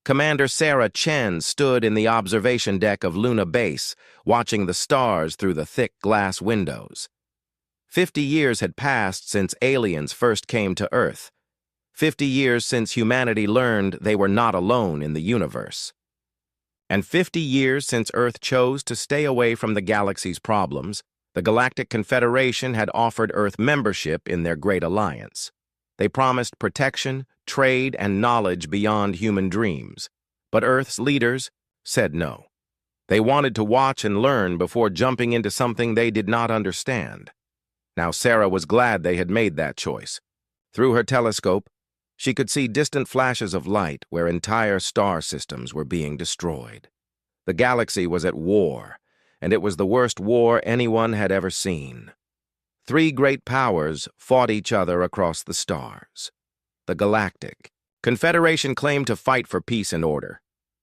Commander Sarah Chen stood in the observation deck of Luna Base, watching the stars through the thick glass windows. 50 years had passed since aliens first came to Earth. 50 years since humanity learned they were not alone in the universe. And 50 years since Earth chose to stay away from the galaxy's problems, the Galactic Confederation had offered Earth membership in their Great Alliance. They promised protection, trade, and knowledge beyond human dreams. But Earth's leaders said no. They wanted to watch and learn before jumping into something they did not understand. Now Sarah was glad they had made that choice. Through her telescope, she could see distant flashes of light where entire star systems were being destroyed. The galaxy was at war, and it was the worst war anyone had ever seen. 3 great powers fought each other across the stars. The Galactic Confederation claimed to fight for peace and order.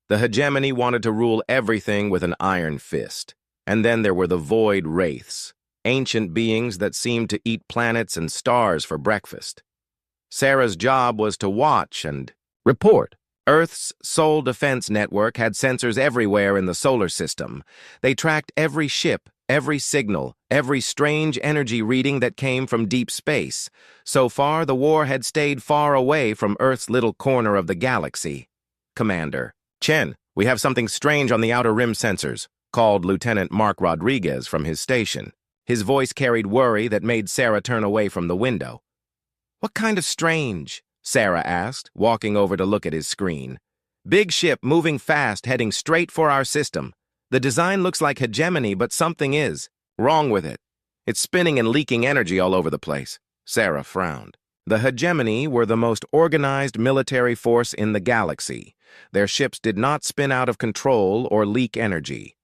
The hegemony wanted to rule everything with an iron fist. And then there were the Void Wraiths, ancient beings that seemed to eat planets and stars for breakfast. Sarah's job was to watch and report. Earth's Soul Defense Network had sensors everywhere in the solar system. They tracked every ship, every signal, every strange energy reading that came from deep space. So far, the war had stayed far away from Earth's little corner of the galaxy. Commander Chen, we have something strange on the outer rim sensors, called Lieutenant Mark Rodriguez from his station. His voice carried worry that made Sarah turn away from the window. What kind of strange? Sarah asked, walking over to look at his screen. Big ship moving fast, heading straight for our system. The design looks like hegemony, but something is wrong with it. It's spinning and leaking energy all over the place. Sarah frowned. The hegemony were the most organized military force in the galaxy. Their ships did not spin out of control or leak energy.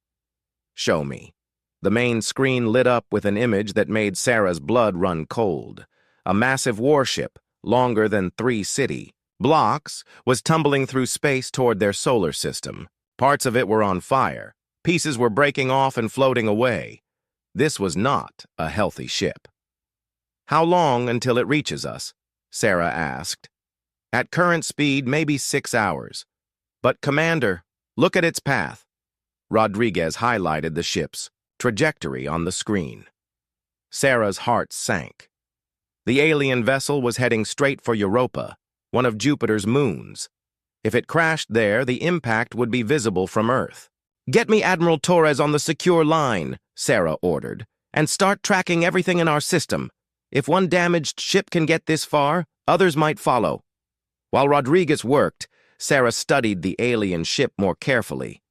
Show me. The main screen lit up with an image that made Sarah's blood run cold. A massive warship, longer than 3 city blocks, was tumbling through space toward their solar system. Parts of it were on fire. Pieces were breaking off and floating away. This was not a healthy ship. How long until it reaches us? Sarah asked. At current speed, maybe 6 hours. But, Commander, look at its path. Rodriguez highlighted the ship's trajectory on the screen. Sarah's heart sank. The alien vessel was heading straight for Europa, one of Jupiter's moons. If it crashed there, the impact would be visible from Earth. Get me Admiral Torres on the secure line, Sarah ordered, and start tracking everything in our system. If one damaged ship can get this far, others might follow. While Rodriguez worked, Sarah studied the alien ship more carefully.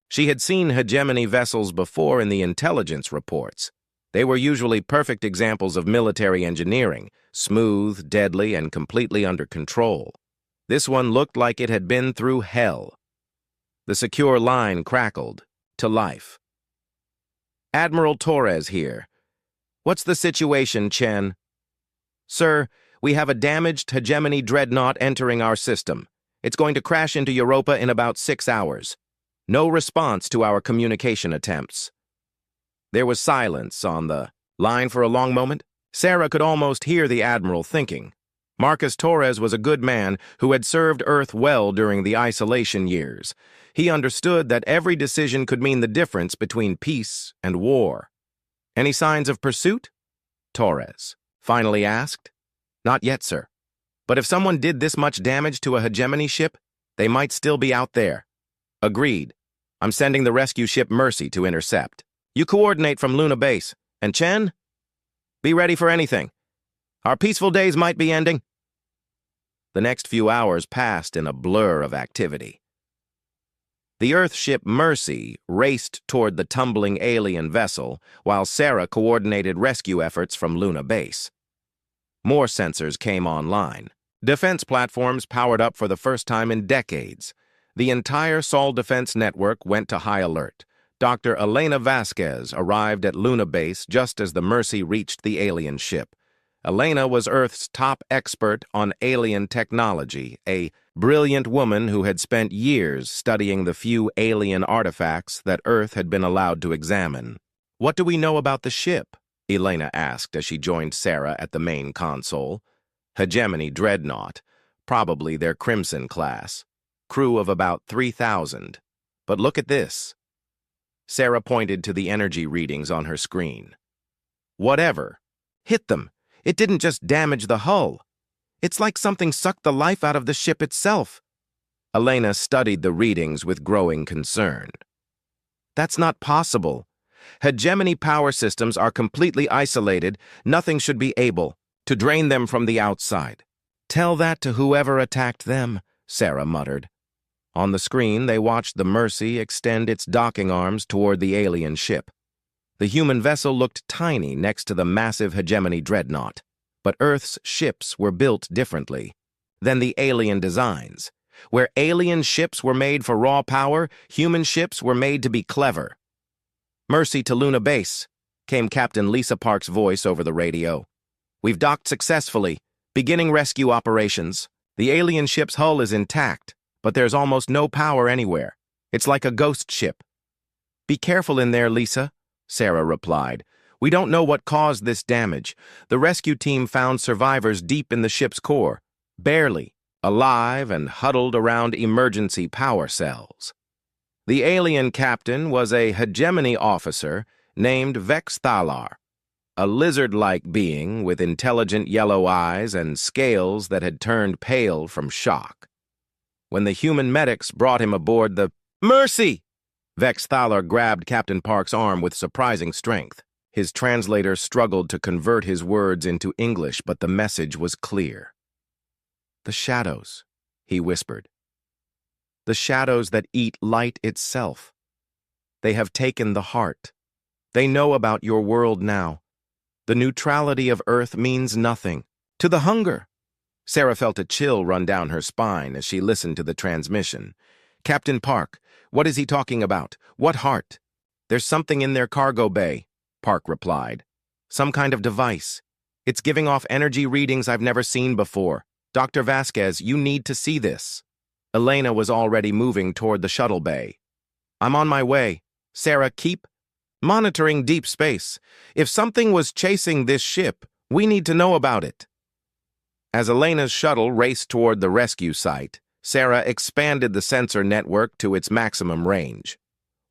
She had seen hegemony vessels before in the intelligence reports. They were usually perfect examples of military engineering, smooth, deadly, and completely under control. This one looked like it had been through hell. The secure line crackled to life. Admiral Torres here. What's the situation, Chen? Sir, we have a damaged hegemony dreadnought entering our system. It's going to crash into Europa in about 6 hours. No response to our communication attempts. There was silence on the line for a long moment. Sarah could almost hear the Admiral thinking. Marcus Torres was a good man who had served Earth well during the isolation years. He understood that every decision could mean the difference between peace and war. Any signs of pursuit? Torres finally asked. Not yet, sir. But if someone did this much damage to a hegemony ship, they might still be out there. Agreed. I'm sending the rescue ship Mercy to intercept. You coordinate from Luna Base. And Chen? Be ready for anything. Our peaceful days might be ending. The next few hours passed in a blur of activity. The Earth ship Mercy raced toward the tumbling alien vessel, while Sarah coordinated rescue efforts from Luna Base. More sensors came online. Defense platforms powered up for the first time in decades. The entire Soul Defense Network went to high alert. Dr. Elena Vasquez arrived at Luna Base just as the Mercy reached the alien ship. Elena was Earth's top expert on alien technology, a brilliant woman who had spent years studying the few alien artifacts that Earth had been allowed to examine. What do we know about the ship? Elena asked as she joined Sarah at the main console. Hegemony dreadnought, probably their Crimson class. crew of about 3,000. But look at this. Sarah pointed to the energy readings on her screen. Whatever. Hit them. It didn't just damage the hull. It's like something sucked the life out of the ship itself. Elena studied the readings with growing concern. That's not possible. Hegemony power systems are completely isolated. Nothing should be able to drain them from the outside. Tell that to whoever attacked them, Sarah muttered. On the screen, they watched the Mercy extend its docking arms toward the alien ship. The human vessel looked tiny next to the massive hegemony dreadnought, but Earth's ships were built differently than the alien designs. Where alien ships were made for raw power, human ships were made to be clever. "Mercy to Luna Base," came Captain Lisa Park's voice over the radio. "We've docked successfully, beginning rescue operations. The alien ship's hull is intact, but there's almost no power anywhere. It's like a ghost ship." "Be careful in there, Lisa," Sarah replied. "We don't know what caused this damage. The rescue team found survivors deep in the ship's core, barely alive and huddled around emergency power cells." The alien captain was a hegemony officer named Vex Thalar, a lizard-like being with intelligent yellow eyes and scales that had turned pale from shock. When the human medics brought him aboard the Mercy, Vex Thalar grabbed Captain Park's arm with surprising strength. His translator struggled to convert his words into English, but the message was clear. "The shadows," he whispered. "The shadows that eat light itself. They have taken the heart. They know about your world now. The neutrality of Earth means nothing. To the hunger." Sarah felt a chill run down her spine as she listened to the transmission. "Captain Park, what is he talking about? What heart?" "There's something in their cargo bay," Park replied. "Some kind of device. It's giving off energy readings I've never seen before. Dr. Vasquez, you need to see this." Elena was already moving toward the shuttle bay. "I'm on my way. Sarah, keep monitoring deep space. If something was chasing this ship, we need to know about it." As Elena's shuttle raced toward the rescue site, Sarah expanded the sensor network to its maximum range.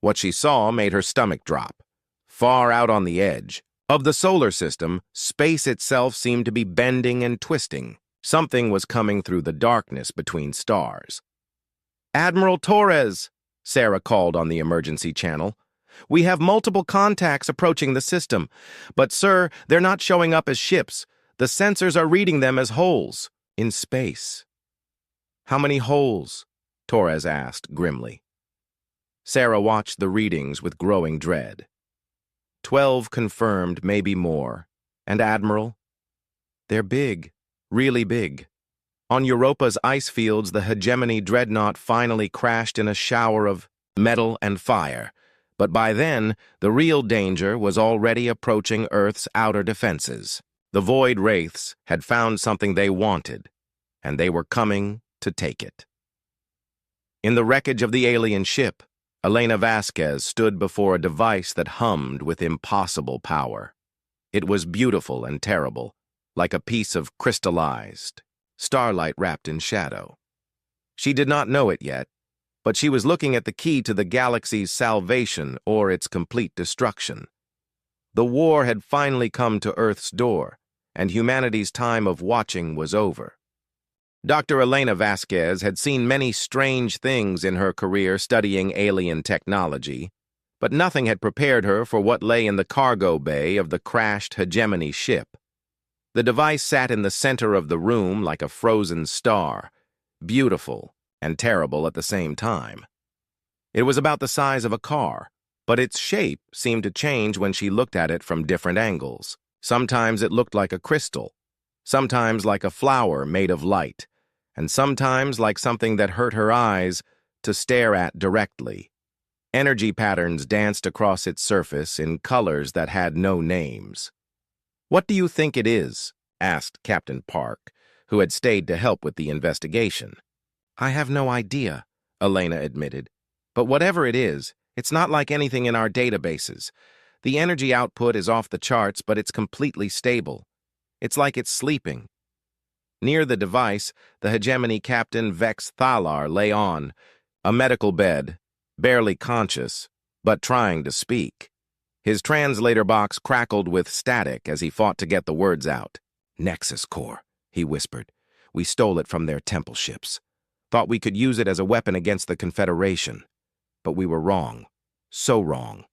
What she saw made her stomach drop. Far out on the edge of the solar system, space itself seemed to be bending and twisting. Something was coming through the darkness between stars. "Admiral Torres," Sarah called on the emergency channel. "We have multiple contacts approaching the system, but, sir, they're not showing up as ships. The sensors are reading them as holes in space." "How many holes?" Torres asked grimly. Sarah watched the readings with growing dread. 12 confirmed, maybe more. And Admiral? They're big. Really big. On Europa's ice fields, the hegemony dreadnought finally crashed in a shower of metal and fire. But by then, the real danger was already approaching Earth's outer defenses. The Void Wraiths had found something they wanted, and they were coming to take it. In the wreckage of the alien ship, Elena Vasquez stood before a device that hummed with impossible power. It was beautiful and terrible, like a piece of crystallized starlight wrapped in shadow. She did not know it yet, but she was looking at the key to the galaxy's salvation or its complete destruction. The war had finally come to Earth's door, and humanity's time of watching was over. Dr. Elena Vasquez had seen many strange things in her career studying alien technology, but nothing had prepared her for what lay in the cargo bay of the crashed hegemony ship. The device sat in the center of the room like a frozen star, beautiful and terrible at the same time. It was about the size of a car, but its shape seemed to change when she looked at it from different angles. Sometimes it looked like a crystal, sometimes like a flower made of light, and sometimes like something that hurt her eyes to stare at directly. Energy patterns danced across its surface in colors that had no names. "What do you think it is?" asked Captain Park, who had stayed to help with the investigation. "I have no idea," Elena admitted. "But whatever it is, it's not like anything in our databases. The energy output is off the charts, but it's completely stable. It's like it's sleeping." Near the device, the hegemony captain Vex Thalar lay on a medical bed, barely conscious, but trying to speak. His translator box crackled with static as he fought to get the words out. "Nexus core," he whispered. "We stole it from their temple ships. Thought we could use it as a weapon against the Confederation. But we were wrong. So wrong."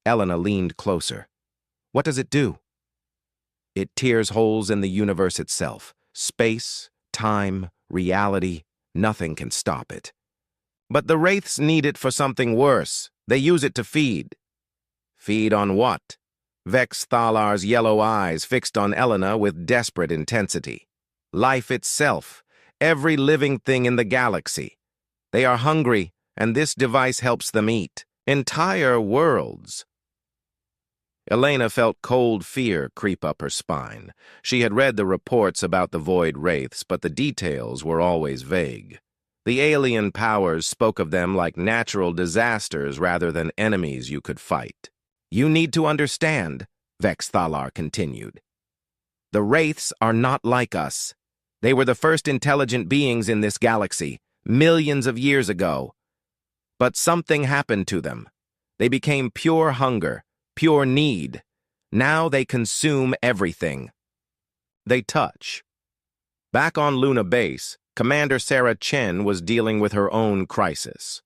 Elena leaned closer. "What does it do?" "It tears holes in the universe itself. Space, time, reality, nothing can stop it." "But the Wraiths need it for something worse. They use it to feed." "Feed on what?" Vex Thalar's yellow eyes fixed on Elena with desperate intensity. "Life itself, every living thing in the galaxy. They are hungry, and this device helps them eat. Entire worlds." Elena felt cold fear creep up her spine. She had read the reports about the Void Wraiths, but the details were always vague. The alien powers spoke of them like natural disasters rather than enemies you could fight. "You need to understand," Vex Thalar continued. "The Wraiths are not like us. They were the first intelligent beings in this galaxy, millions of years ago. But something happened to them. They became pure hunger, pure need. Now they consume everything. They touch." Back on Luna Base, Commander Sarah Chen was dealing with her own crisis.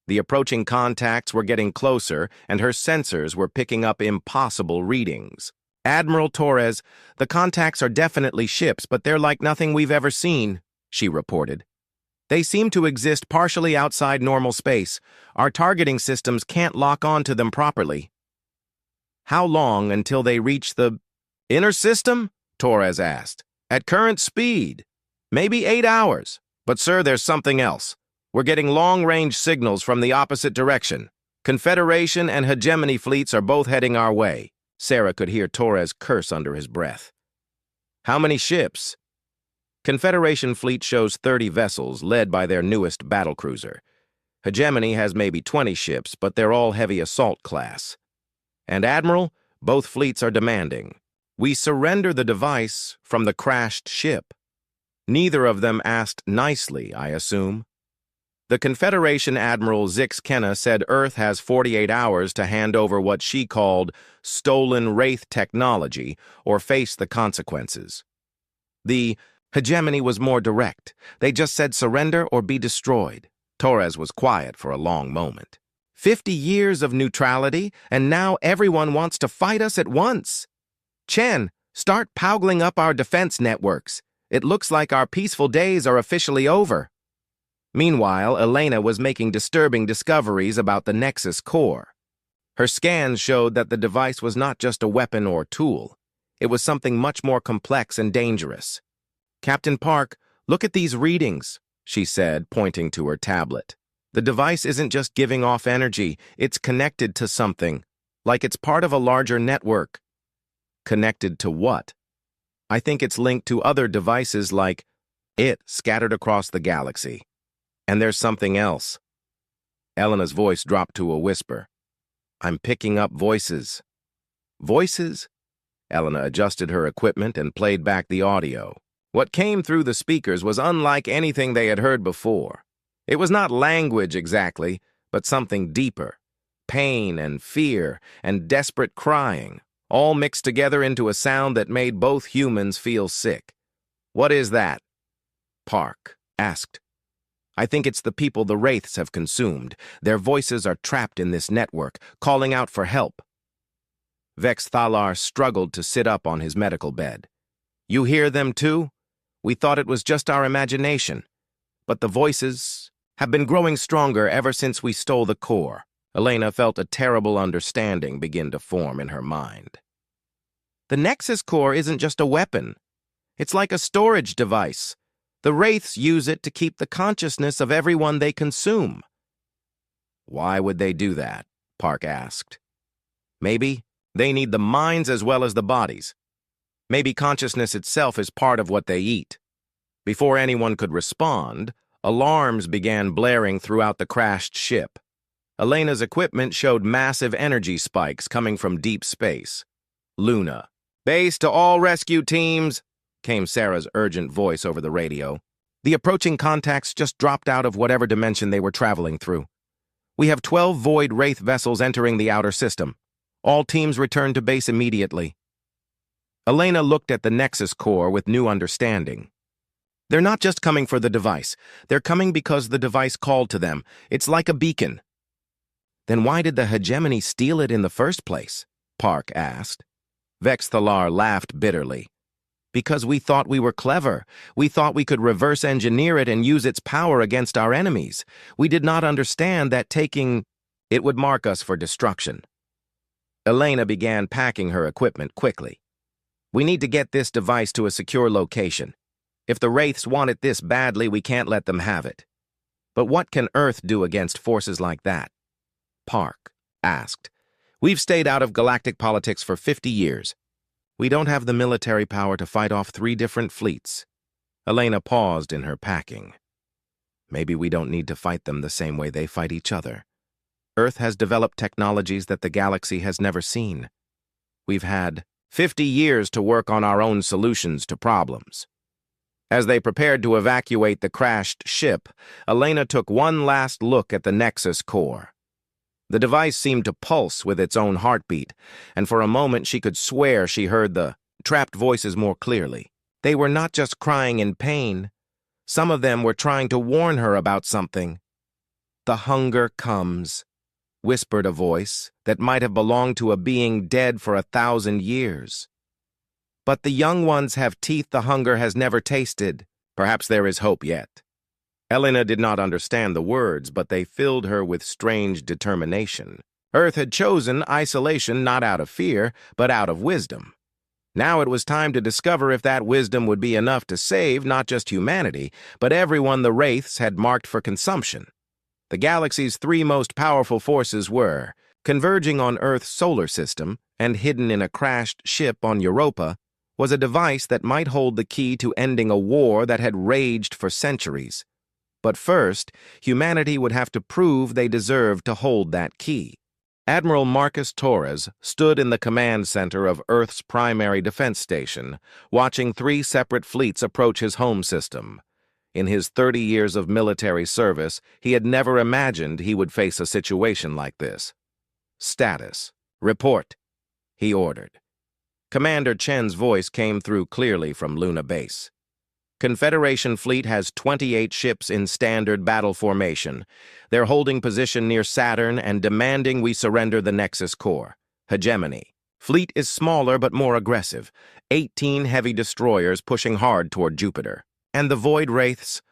The approaching contacts were getting closer, and her sensors were picking up impossible readings. "Admiral Torres, the contacts are definitely ships, but they're like nothing we've ever seen," she reported. "They seem to exist partially outside normal space. Our targeting systems can't lock on to them properly." "How long until they reach the inner system?" Torres asked. "At current speed. Maybe 8 hours. But, sir, there's something else. We're getting long-range signals from the opposite direction. Confederation and hegemony fleets are both heading our way." Sarah could hear Torres curse under his breath. "How many ships?" "Confederation fleet shows 30 vessels, led by their newest battlecruiser. Hegemony has maybe 20 ships, but they're all heavy assault class. And, Admiral, both fleets are demanding. We surrender the device from the crashed ship." Neither of them asked nicely, I assume. The Confederation Admiral Zix Kenna said Earth has 48 hours to hand over what she called stolen Wraith technology or face the consequences. The hegemony was more direct. They just said surrender or be destroyed. Torres was quiet for a long moment. 50 years of neutrality, and now everyone wants to fight us at once. Chen, start powgling up our defense networks. It looks like our peaceful days are officially over. Meanwhile, Elena was making disturbing discoveries about the Nexus core. Her scans showed that the device was not just a weapon or tool. It was something much more complex and dangerous. "Captain Park, look at these readings," she said, pointing to her tablet. "The device isn't just giving off energy, it's connected to something, like it's part of a larger network." "Connected to what?" "I think it's linked to other devices like it scattered across the galaxy. And there's something else." Elena's voice dropped to a whisper. "I'm picking up voices." "Voices?" Elena adjusted her equipment and played back the audio. What came through the speakers was unlike anything they had heard before. It was not language exactly, but something deeper. Pain and fear and desperate crying, all mixed together into a sound that made both humans feel sick. "What is that?" Park asked. "I think it's the people the Wraiths have consumed. Their voices are trapped in this network, calling out for help." Vex Thalar struggled to sit up on his medical bed. "You hear them too? We thought it was just our imagination. But the voices have been growing stronger ever since we stole the core." Elena felt a terrible understanding begin to form in her mind. "The Nexus core isn't just a weapon. It's like a storage device. The Wraiths use it to keep the consciousness of everyone they consume." "Why would they do that?" Park asked. "Maybe they need the minds as well as the bodies. Maybe consciousness itself is part of what they eat." Before anyone could respond, alarms began blaring throughout the crashed ship. Elena's equipment showed massive energy spikes coming from deep space. "Luna. Base to all rescue teams. came Sarah's urgent voice over the radio. "The approaching contacts just dropped out of whatever dimension they were traveling through. We have 12 Void Wraith vessels entering the outer system. All teams return to base immediately." Elena looked at the Nexus core with new understanding. "They're not just coming for the device. They're coming because the device called to them. It's like a beacon." "Then why did the hegemony steal it in the first place?" Park asked. Vex Thalar laughed bitterly. "Because we thought we were clever. We thought we could reverse engineer it and use its power against our enemies. We did not understand that taking it would mark us for destruction." Elena began packing her equipment quickly. "We need to get this device to a secure location. If the Wraiths want it this badly, we can't let them have it." "But what can Earth do against forces like that?" Park asked. "We've stayed out of galactic politics for 50 years. We don't have the military power to fight off 3 different fleets." Elena paused in her packing. "Maybe we don't need to fight them the same way they fight each other. Earth has developed technologies that the galaxy has never seen. We've had 50 years to work on our own solutions to problems." As they prepared to evacuate the crashed ship, Elena took one last look at the Nexus core. The device seemed to pulse with its own heartbeat, and for a moment she could swear she heard the trapped voices more clearly. They were not just crying in pain. Some of them were trying to warn her about something. "The hunger comes," whispered a voice that might have belonged to a being dead for 1,000 years. "But the young ones have teeth the hunger has never tasted. Perhaps there is hope yet." Elena did not understand the words, but they filled her with strange determination. Earth had chosen isolation not out of fear, but out of wisdom. Now it was time to discover if that wisdom would be enough to save not just humanity, but everyone the Wraiths had marked for consumption. The galaxy's 3 most powerful forces were converging on Earth's solar system, and hidden in a crashed ship on Europa was a device that might hold the key to ending a war that had raged for centuries. But first, humanity would have to prove they deserved to hold that key. Admiral Marcus Torres stood in the command center of Earth's primary defense station, watching 3 separate fleets approach his home system. In his 30 years of military service, he had never imagined he would face a situation like this. "Status. Report," he ordered. Commander Chen's voice came through clearly from Luna Base. "Confederation fleet has 28 ships in standard battle formation. They're holding position near Saturn and demanding we surrender the Nexus core. Hegemony. Fleet is smaller but more aggressive. 18 heavy destroyers pushing hard toward Jupiter. And the Void Wraiths?"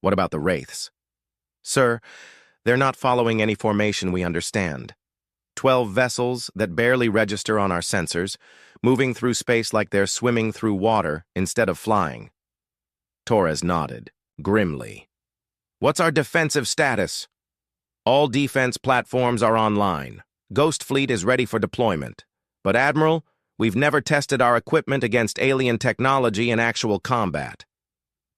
"What about the Wraiths?" "Sir, they're not following any formation we understand. 12 vessels that barely register on our sensors, moving through space like they're swimming through water instead of flying." Torres nodded, grimly. "What's our defensive status?" "All defense platforms are online. Ghost Fleet is ready for deployment. But Admiral, we've never tested our equipment against alien technology in actual combat."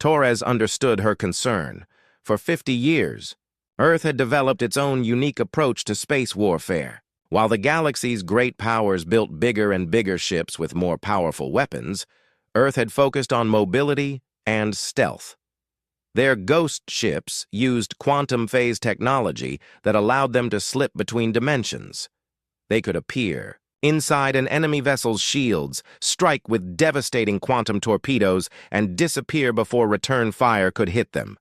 Torres understood her concern. For 50 years, Earth had developed its own unique approach to space warfare. While the galaxy's great powers built bigger and bigger ships with more powerful weapons, Earth had focused on mobility and stealth. Their ghost ships used quantum phase technology that allowed them to slip between dimensions. They could appear inside an enemy vessel's shields, strike with devastating quantum torpedoes, and disappear before return fire could hit them.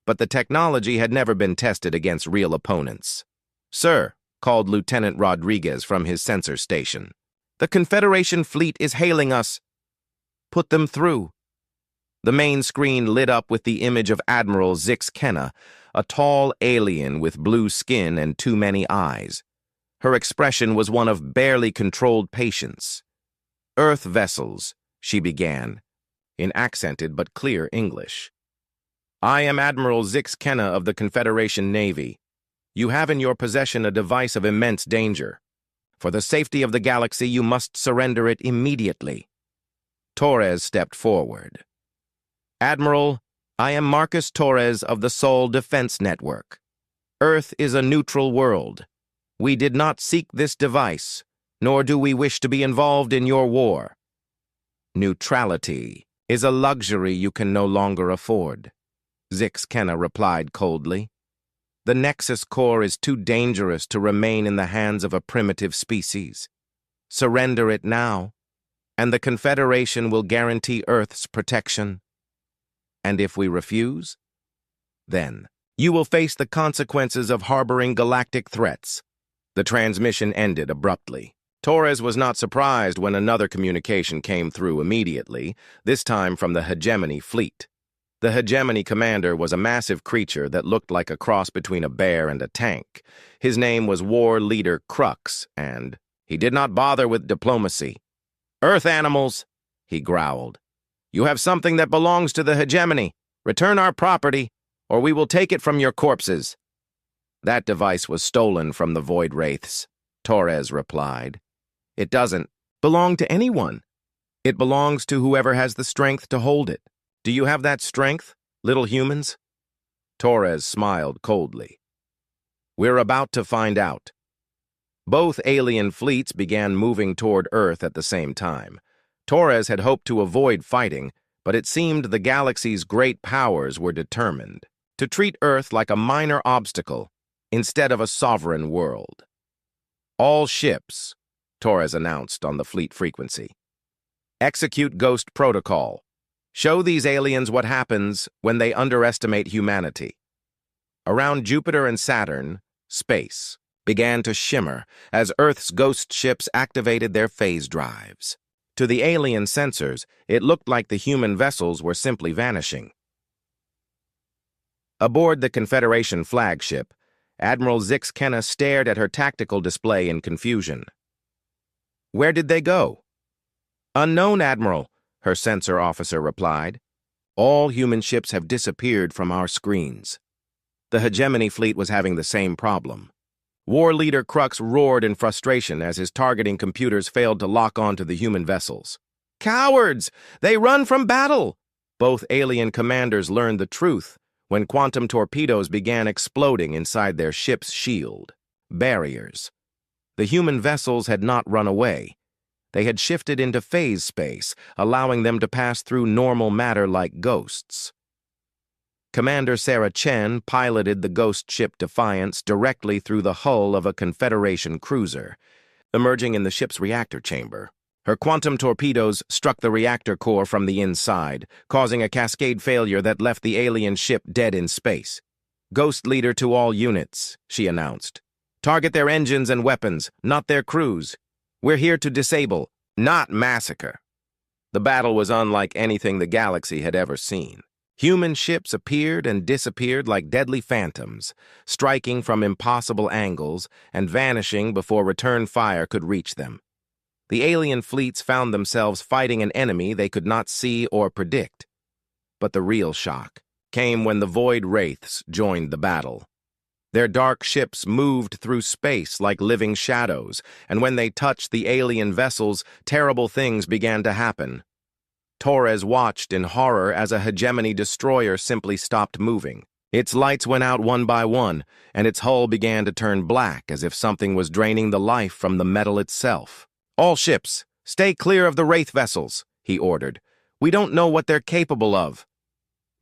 But the technology had never been tested against real opponents. "Sir," called Lieutenant Rodriguez from his sensor station, "the Confederation fleet is hailing us." "Put them through." The main screen lit up with the image of Admiral Zix Kenna, a tall alien with blue skin and too many eyes. Her expression was one of barely controlled patience. "Earth vessels," she began, in accented but clear English. "I am Admiral Zix Kenna of the Confederation Navy. You have in your possession a device of immense danger. For the safety of the galaxy, you must surrender it immediately." Torres stepped forward. "Admiral, I am Marcus Torres of the Sol Defense Network. Earth is a neutral world. We did not seek this device, nor do we wish to be involved in your war." "Neutrality," is a luxury you can no longer afford, Zix-Kenna replied coldly. The Nexus core is too dangerous to remain in the hands of a primitive species. Surrender it now, and the Confederation will guarantee Earth's protection. And if we refuse, then you will face the consequences of harboring galactic threats. The transmission ended abruptly. Torres was not surprised when another communication came through immediately, this time from the Hegemony fleet. The Hegemony commander was a massive creature that looked like a cross between a bear and a tank. His name was War Leader Crux, and he did not bother with diplomacy. "Earth animals," he growled. "You have something that belongs to the Hegemony. Return our property, or we will take it from your corpses." "That device was stolen from the Void Wraiths," Torres replied. "It doesn't belong to anyone. It belongs to whoever has the strength to hold it. Do you have that strength, little humans?" Torres smiled coldly. "We're about to find out." Both alien fleets began moving toward Earth at the same time. Torres had hoped to avoid fighting, but it seemed the galaxy's great powers were determined to treat Earth like a minor obstacle instead of a sovereign world. "All ships," Torres announced on the fleet frequency, "execute Ghost Protocol. Show these aliens what happens when they underestimate humanity." Around Jupiter and Saturn, space began to shimmer as Earth's ghost ships activated their phase drives. To the alien sensors, it looked like the human vessels were simply vanishing. Aboard the Confederation flagship, Admiral Zix-Kenna stared at her tactical display in confusion. "Where did they go?" "Unknown, Admiral," her sensor officer replied. "All human ships have disappeared from our screens." The Hegemony fleet was having the same problem. War Leader Crux roared in frustration as his targeting computers failed to lock onto the human vessels. "Cowards! They run from battle!" Both alien commanders learned the truth when quantum torpedoes began exploding inside their ship's shield. Barriers. The human vessels had not run away. They had shifted into phase space, allowing them to pass through normal matter like ghosts. Commander Sarah Chen piloted the ghost ship Defiance directly through the hull of a Confederation cruiser, emerging in the ship's reactor chamber. Her quantum torpedoes struck the reactor core from the inside, causing a cascade failure that left the alien ship dead in space. "Ghost Leader to all units," she announced. "Target their engines and weapons, not their crews. We're here to disable, not massacre." The battle was unlike anything the galaxy had ever seen. Human ships appeared and disappeared like deadly phantoms, striking from impossible angles and vanishing before return fire could reach them. The alien fleets found themselves fighting an enemy they could not see or predict. But the real shock came when the Void Wraiths joined the battle. Their dark ships moved through space like living shadows, and when they touched the alien vessels, terrible things began to happen. Torres watched in horror as a Hegemony destroyer simply stopped moving. Its lights went out one by one, and its hull began to turn black as if something was draining the life from the metal itself. "All ships, stay clear of the Wraith vessels," he ordered. "We don't know what they're capable of."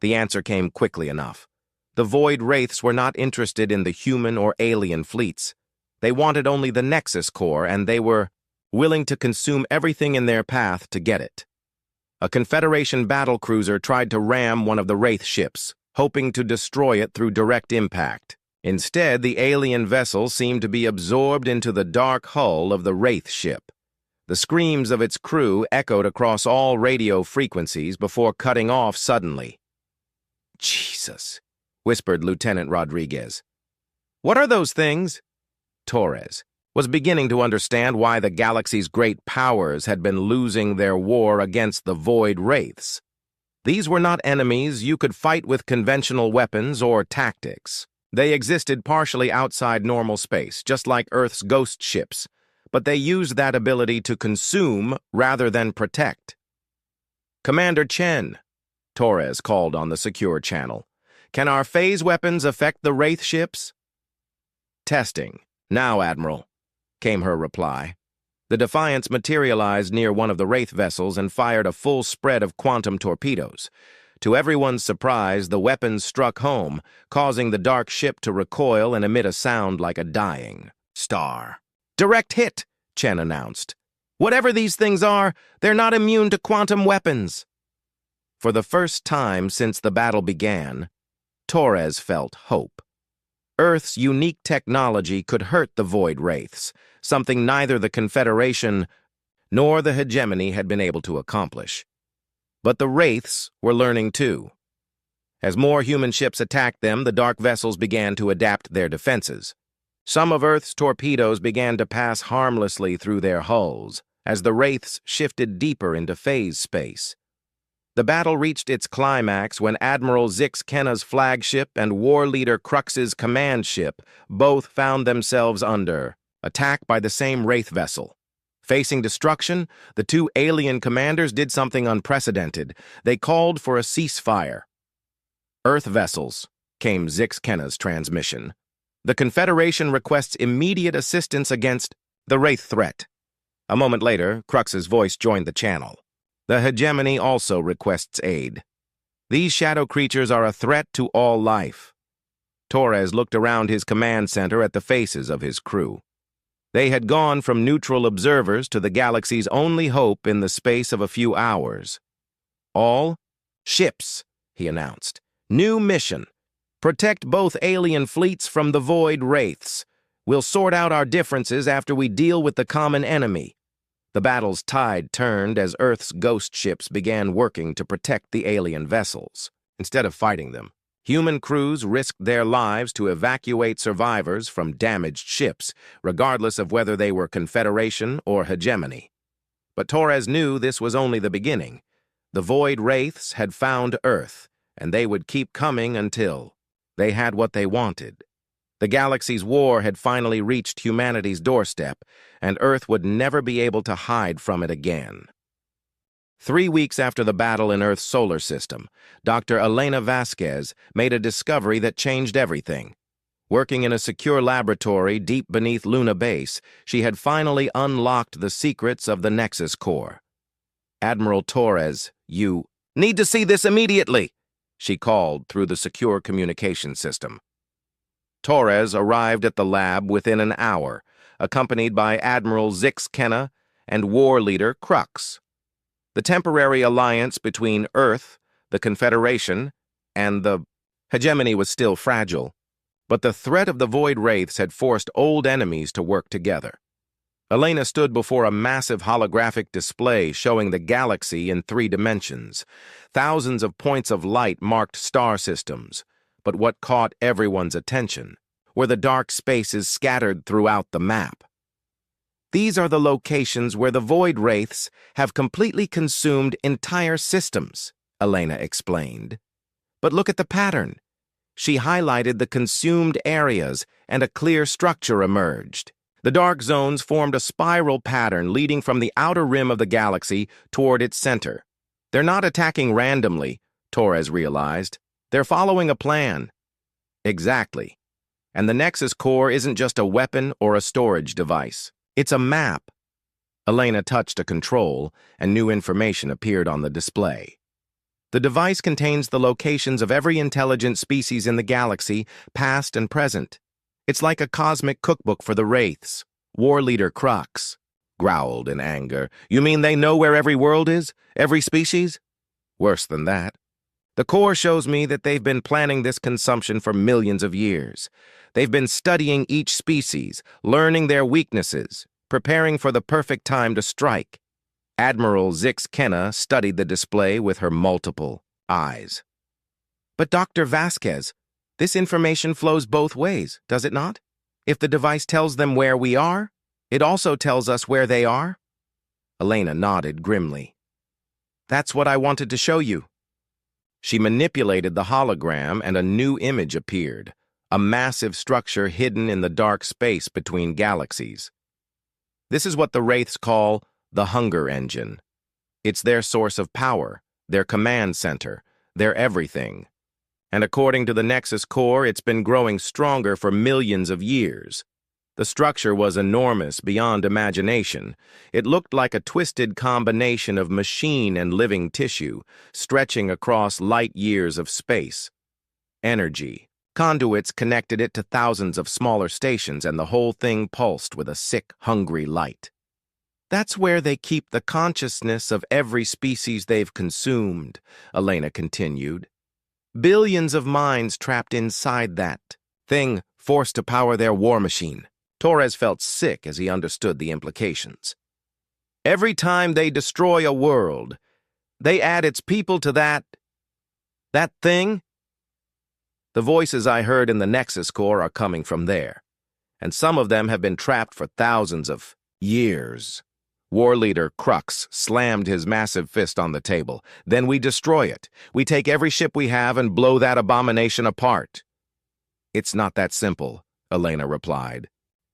The answer came quickly enough. The Void Wraiths were not interested in the human or alien fleets. They wanted only the Nexus core, and they were willing to consume everything in their path to get it. A Confederation battlecruiser tried to ram one of the Wraith ships, hoping to destroy it through direct impact. Instead, the alien vessel seemed to be absorbed into the dark hull of the Wraith ship. The screams of its crew echoed across all radio frequencies before cutting off suddenly. "Jesus," whispered Lieutenant Rodriguez. "What are those things?" Torres was beginning to understand why the galaxy's great powers had been losing their war against the Void Wraiths. These were not enemies you could fight with conventional weapons or tactics. They existed partially outside normal space, just like Earth's ghost ships, but they used that ability to consume rather than protect. "Commander Chen," Torres called on the secure channel, "can our phase weapons affect the Wraith ships?" "Testing. Now, Admiral," came her reply. The Defiance materialized near one of the Wraith vessels and fired a full spread of quantum torpedoes. To everyone's surprise, the weapons struck home, causing the dark ship to recoil and emit a sound like a dying star. "Direct hit," Chen announced. "Whatever these things are, they're not immune to quantum weapons." For the first time since the battle began, Torres felt hope. Earth's unique technology could hurt the Void Wraiths, something neither the Confederation nor the hegemony had been able to accomplish. But the Wraiths were learning too. As more human ships attacked them, the dark vessels began to adapt their defenses. Some of Earth's torpedoes began to pass harmlessly through their hulls, as the Wraiths shifted deeper into phase space. The battle reached its climax when Admiral Zix-Kenna's flagship and war leader Crux's command ship both found themselves under attack by the same Wraith vessel. Facing destruction, the two alien commanders did something unprecedented. They called for a ceasefire. "Earth vessels," came Zix-Kenna's transmission. "The Confederation requests immediate assistance against the Wraith threat." A moment later, Crux's voice joined the channel. "The hegemony also requests aid. These shadow creatures are a threat to all life." Torres looked around his command center at the faces of his crew. They had gone from neutral observers to the galaxy's only hope in the space of a few hours. "All ships," he announced. "New mission. Protect both alien fleets from the Void Wraiths. We'll sort out our differences after we deal with the common enemy." The battle's tide turned as Earth's ghost ships began working to protect the alien vessels. Instead of fighting them, human crews risked their lives to evacuate survivors from damaged ships, regardless of whether they were Confederation or hegemony. But Torres knew this was only the beginning. The Void Wraiths had found Earth, and they would keep coming until they had what they wanted. The galaxy's war had finally reached humanity's doorstep, and Earth would never be able to hide from it again. 3 weeks after the battle in Earth's solar system, Dr. Elena Vasquez made a discovery that changed everything. Working in a secure laboratory deep beneath Luna Base, she had finally unlocked the secrets of the Nexus Core. "Admiral Torres, you need to see this immediately," she called through the secure communication system. Torres arrived at the lab within an hour, accompanied by Admiral Zix-Kenna and war leader Crux. The temporary alliance between Earth, the Confederation, and the hegemony was still fragile, but the threat of the Void Wraiths had forced old enemies to work together. Elena stood before a massive holographic display showing the galaxy in 3 dimensions. Thousands of points of light marked star systems, but what caught everyone's attention were the dark spaces scattered throughout the map. "These are the locations where the Void Wraiths have completely consumed entire systems," Elena explained. "But look at the pattern." She highlighted the consumed areas, and a clear structure emerged. The dark zones formed a spiral pattern leading from the outer rim of the galaxy toward its center. "They're not attacking randomly," Torres realized. "They're following a plan." "Exactly. And the Nexus Core isn't just a weapon or a storage device. It's a map." Elena touched a control, and new information appeared on the display. "The device contains the locations of every intelligent species in the galaxy, past and present. It's like a cosmic cookbook for the Wraiths." War leader Crux growled in anger. "You mean they know where every world is? Every species?" "Worse than that. The core shows me that they've been planning this consumption for millions of years. They've been studying each species, learning their weaknesses, preparing for the perfect time to strike." Admiral Zix-Kenna studied the display with her multiple eyes. "But Dr. Vasquez, this information flows both ways, does it not? If the device tells them where we are, it also tells us where they are?" Elena nodded grimly. "That's what I wanted to show you." She manipulated the hologram, and a new image appeared, a massive structure hidden in the dark space between galaxies. This is what the Wraiths call the Hunger Engine. It's their source of power, their command center, their everything. And according to the Nexus Core, it's been growing stronger for millions of years. The structure was enormous beyond imagination. It looked like a twisted combination of machine and living tissue, stretching across light years of space. Energy. Conduits connected it to thousands of smaller stations, and the whole thing pulsed with a sick, hungry light. That's where they keep the consciousness of every species they've consumed, Elena continued. Billions of minds trapped inside that thing, forced to power their war machine. Torres felt sick as he understood the implications. Every time they destroy a world, they add its people to that thing? The voices I heard in the Nexus Core are coming from there, and some of them have been trapped for thousands of years. War leader Crux slammed his massive fist on the table. Then we destroy it. We take every ship we have and blow that abomination apart. It's not that simple, Elena replied.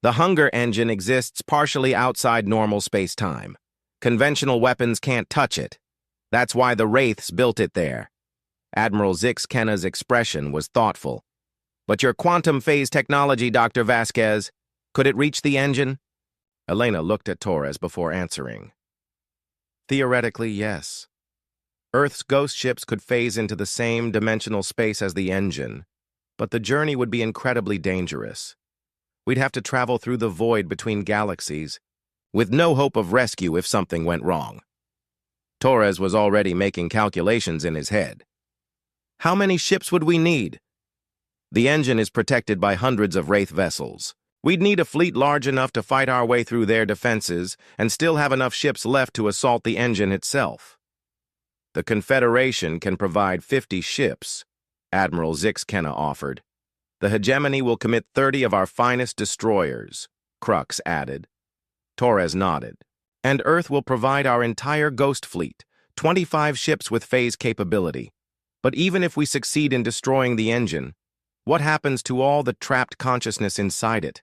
The hunger engine exists partially outside normal space-time. Conventional weapons can't touch it. That's why the Wraiths built it there. Admiral Zix-Kenna's expression was thoughtful. But your quantum phase technology, Dr. Vasquez, could it reach the engine? Elena looked at Torres before answering. Theoretically, yes. Earth's ghost ships could phase into the same dimensional space as the engine, but the journey would be incredibly dangerous. We'd have to travel through the void between galaxies, with no hope of rescue if something went wrong. Torres was already making calculations in his head. How many ships would we need? The engine is protected by hundreds of Wraith vessels. We'd need a fleet large enough to fight our way through their defenses and still have enough ships left to assault the engine itself. The Confederation can provide 50 ships, Admiral Zix-Kenna offered. The hegemony will commit 30 of our finest destroyers, Crux added. Torres nodded. And Earth will provide our entire ghost fleet, 25 ships with phase capability. But even if we succeed in destroying the engine, what happens to all the trapped consciousness inside it?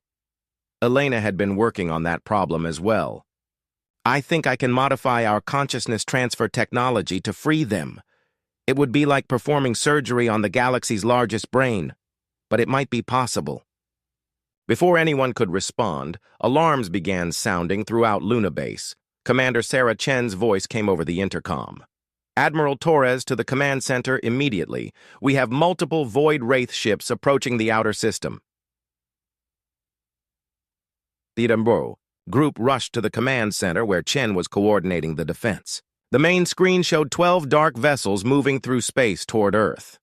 Elena had been working on that problem as well. I think I can modify our consciousness transfer technology to free them. It would be like performing surgery on the galaxy's largest brain, but it might be possible. Before anyone could respond, alarms began sounding throughout Luna Base. Commander Sarah Chen's voice came over the intercom. Admiral Torres to the command center immediately. We have multiple Void Wraith ships approaching the outer system. The Edinburgh group rushed to the command center where Chen was coordinating the defense. The main screen showed 12 dark vessels moving through space toward Earth.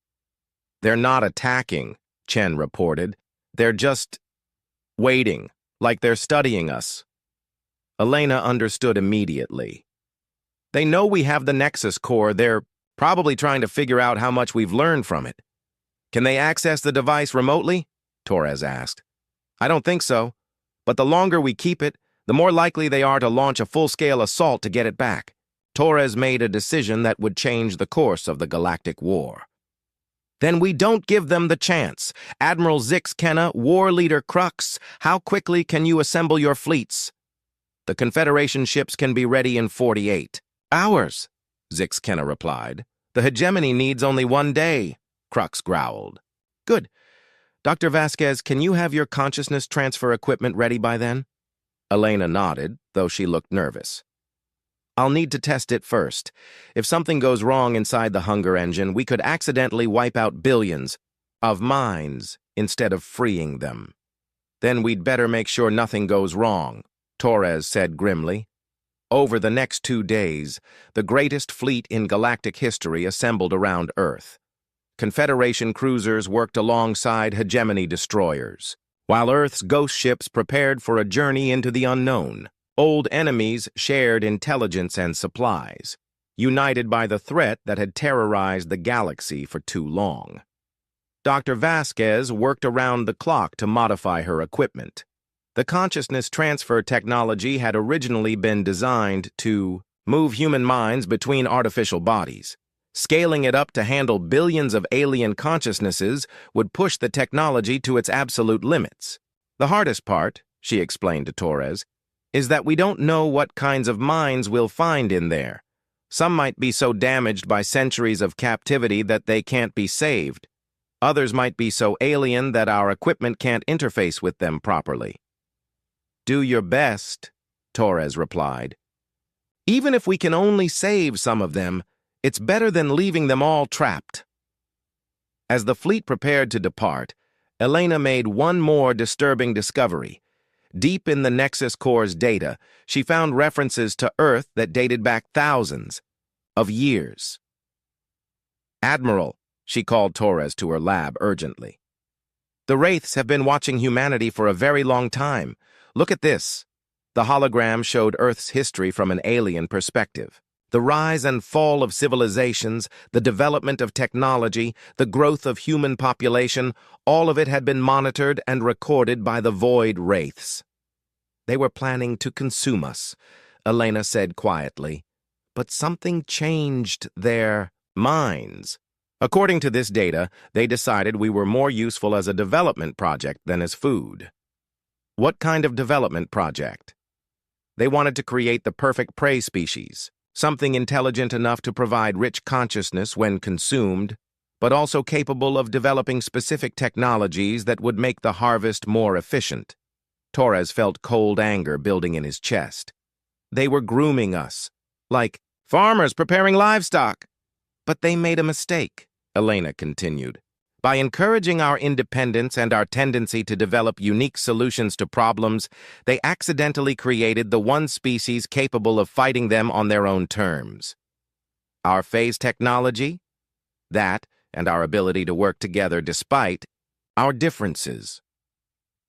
They're not attacking, Chen reported. They're just waiting, like they're studying us. Elena understood immediately. They know we have the Nexus Core. They're probably trying to figure out how much we've learned from it. Can they access the device remotely? Torres asked. I don't think so, but the longer we keep it, the more likely they are to launch a full-scale assault to get it back. Torres made a decision that would change the course of the Galactic War. Then we don't give them the chance. Admiral Zix-Kenna, War Leader Crux, how quickly can you assemble your fleets? The Confederation ships can be ready in 48 hours, Zix-Kenna replied. The hegemony needs only 1 day, Crux growled. Good. Dr. Vasquez, can you have your consciousness transfer equipment ready by then? Elena nodded, though she looked nervous. I'll need to test it first. If something goes wrong inside the hunger engine, we could accidentally wipe out billions of minds instead of freeing them. Then we'd better make sure nothing goes wrong, Torres said grimly. Over the next 2 days, the greatest fleet in galactic history assembled around Earth. Confederation cruisers worked alongside hegemony destroyers, while Earth's ghost ships prepared for a journey into the unknown. Old enemies shared intelligence and supplies, united by the threat that had terrorized the galaxy for too long. Dr. Vasquez worked around the clock to modify her equipment. The consciousness transfer technology had originally been designed to move human minds between artificial bodies. Scaling it up to handle billions of alien consciousnesses would push the technology to its absolute limits. The hardest part, she explained to Torres, is that we don't know what kinds of minds we'll find in there. Some might be so damaged by centuries of captivity that they can't be saved. Others might be so alien that our equipment can't interface with them properly. Do your best, Torres replied. Even if we can only save some of them, it's better than leaving them all trapped. As the fleet prepared to depart, Elena made one more disturbing discovery. Deep in the Nexus Core's data, she found references to Earth that dated back thousands of years. Admiral, she called Torres to her lab urgently. The Wraiths have been watching humanity for a very long time. Look at this. The hologram showed Earth's history from an alien perspective. The rise and fall of civilizations, the development of technology, the growth of human population, all of it had been monitored and recorded by the Void Wraiths. They were planning to consume us, Elena said quietly. But something changed their minds. According to this data, they decided we were more useful as a development project than as food. What kind of development project? They wanted to create the perfect prey species, something intelligent enough to provide rich consciousness when consumed, but also capable of developing specific technologies that would make the harvest more efficient. Torres felt cold anger building in his chest. They were grooming us, like farmers preparing livestock. But they made a mistake, Elena continued. By encouraging our independence and our tendency to develop unique solutions to problems, they accidentally created the one species capable of fighting them on their own terms. Our phase technology? That, and our ability to work together despite our differences.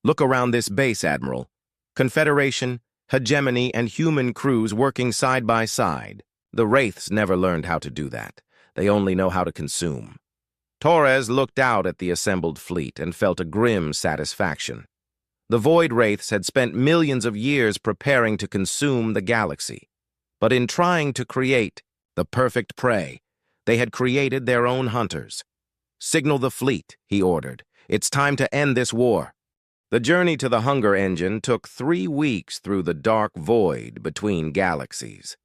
Look around this base, Admiral. Confederation, hegemony, and human crews working side by side. The Wraiths never learned how to do that. They only know how to consume. Torres looked out at the assembled fleet and felt a grim satisfaction. The Void Wraiths had spent millions of years preparing to consume the galaxy. But in trying to create the perfect prey, they had created their own hunters. Signal the fleet, he ordered. It's time to end this war. The journey to the Hunger Engine took 3 weeks through the dark void between galaxies.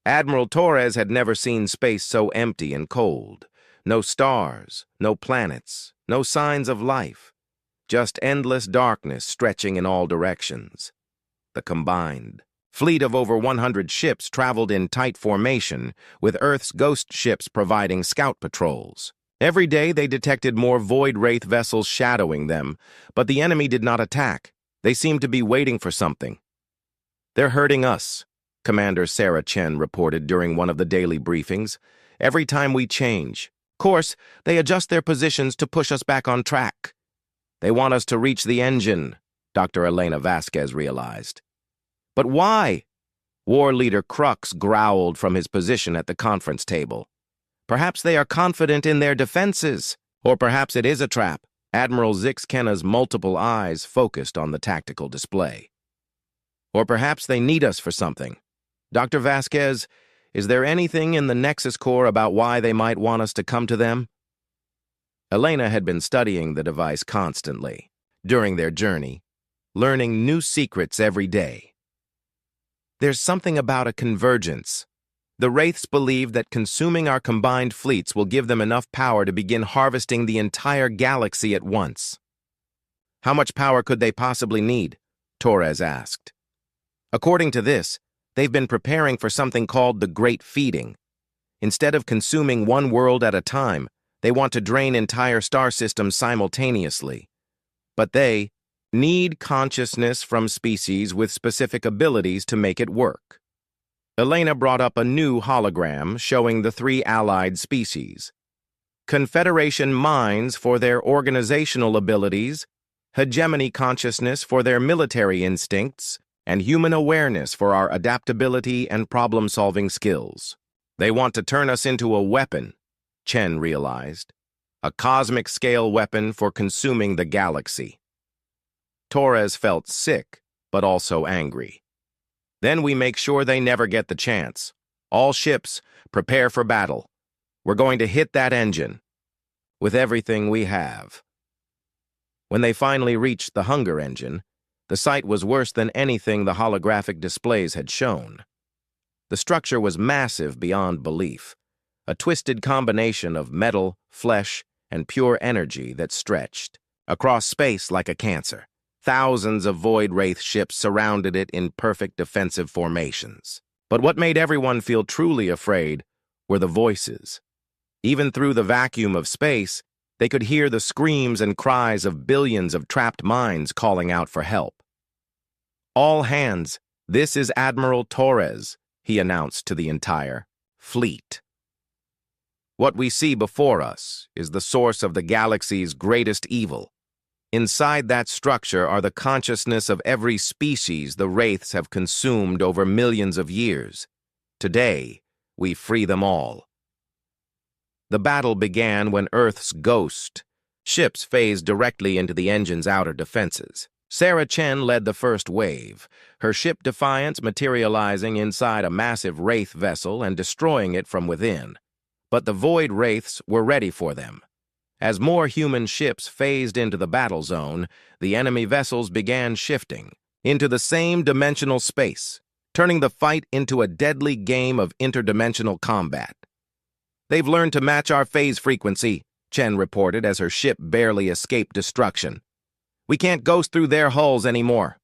Admiral Torres had never seen space so empty and cold. No stars, no planets, no signs of life. Just endless darkness stretching in all directions. The combined fleet of over 100 ships traveled in tight formation, with Earth's ghost ships providing scout patrols. Every day they detected more Void Wraith vessels shadowing them, but the enemy did not attack. They seemed to be waiting for something. They're hurting us, Commander Sarah Chen reported during one of the daily briefings. Every time we change course, they adjust their positions to push us back on track. They want us to reach the engine, Dr. Elena Vasquez realized. But why? War Leader Crux growled from his position at the conference table. Perhaps they are confident in their defenses, or perhaps it is a trap. Admiral Zixkenna's multiple eyes focused on the tactical display. Or perhaps they need us for something. Dr. Vasquez, is there anything in the Nexus Core about why they might want us to come to them? Elena had been studying the device constantly during their journey, learning new secrets every day. There's something about a convergence. The Wraiths believe that consuming our combined fleets will give them enough power to begin harvesting the entire galaxy at once. How much power could they possibly need? Torres asked. According to this, they've been preparing for something called the Great Feeding. Instead of consuming one world at a time, they want to drain entire star systems simultaneously. But they need consciousness from species with specific abilities to make it work. Elena brought up a new hologram showing the 3 allied species. Confederation minds for their organizational abilities, hegemony consciousness for their military instincts, and human awareness for our adaptability and problem-solving skills. They want to turn us into a weapon, Chen realized. A cosmic-scale weapon for consuming the galaxy. Torres felt sick, but also angry. Then we make sure they never get the chance. All ships, prepare for battle. We're going to hit that engine. With everything we have. When they finally reached the Hunger Engine, the sight was worse than anything the holographic displays had shown. The structure was massive beyond belief, a twisted combination of metal, flesh, and pure energy that stretched across space like a cancer. Thousands of Void Wraith ships surrounded it in perfect defensive formations. But what made everyone feel truly afraid were the voices. Even through the vacuum of space, they could hear the screams and cries of billions of trapped minds calling out for help. "All hands, this is Admiral Torres," he announced to the entire fleet. "What we see before us is the source of the galaxy's greatest evil. Inside that structure are the consciousness of every species the Wraiths have consumed over millions of years. Today, we free them all." The battle began when Earth's ghost ships phased directly into the engine's outer defenses. Sarah Chen led the first wave, her ship Defiance materializing inside a massive Wraith vessel and destroying it from within. But the Void Wraiths were ready for them. As more human ships phased into the battle zone, the enemy vessels began shifting into the same dimensional space, turning the fight into a deadly game of interdimensional combat. "They've learned to match our phase frequency," Chen reported as her ship barely escaped destruction. "We can't ghost through their hulls anymore."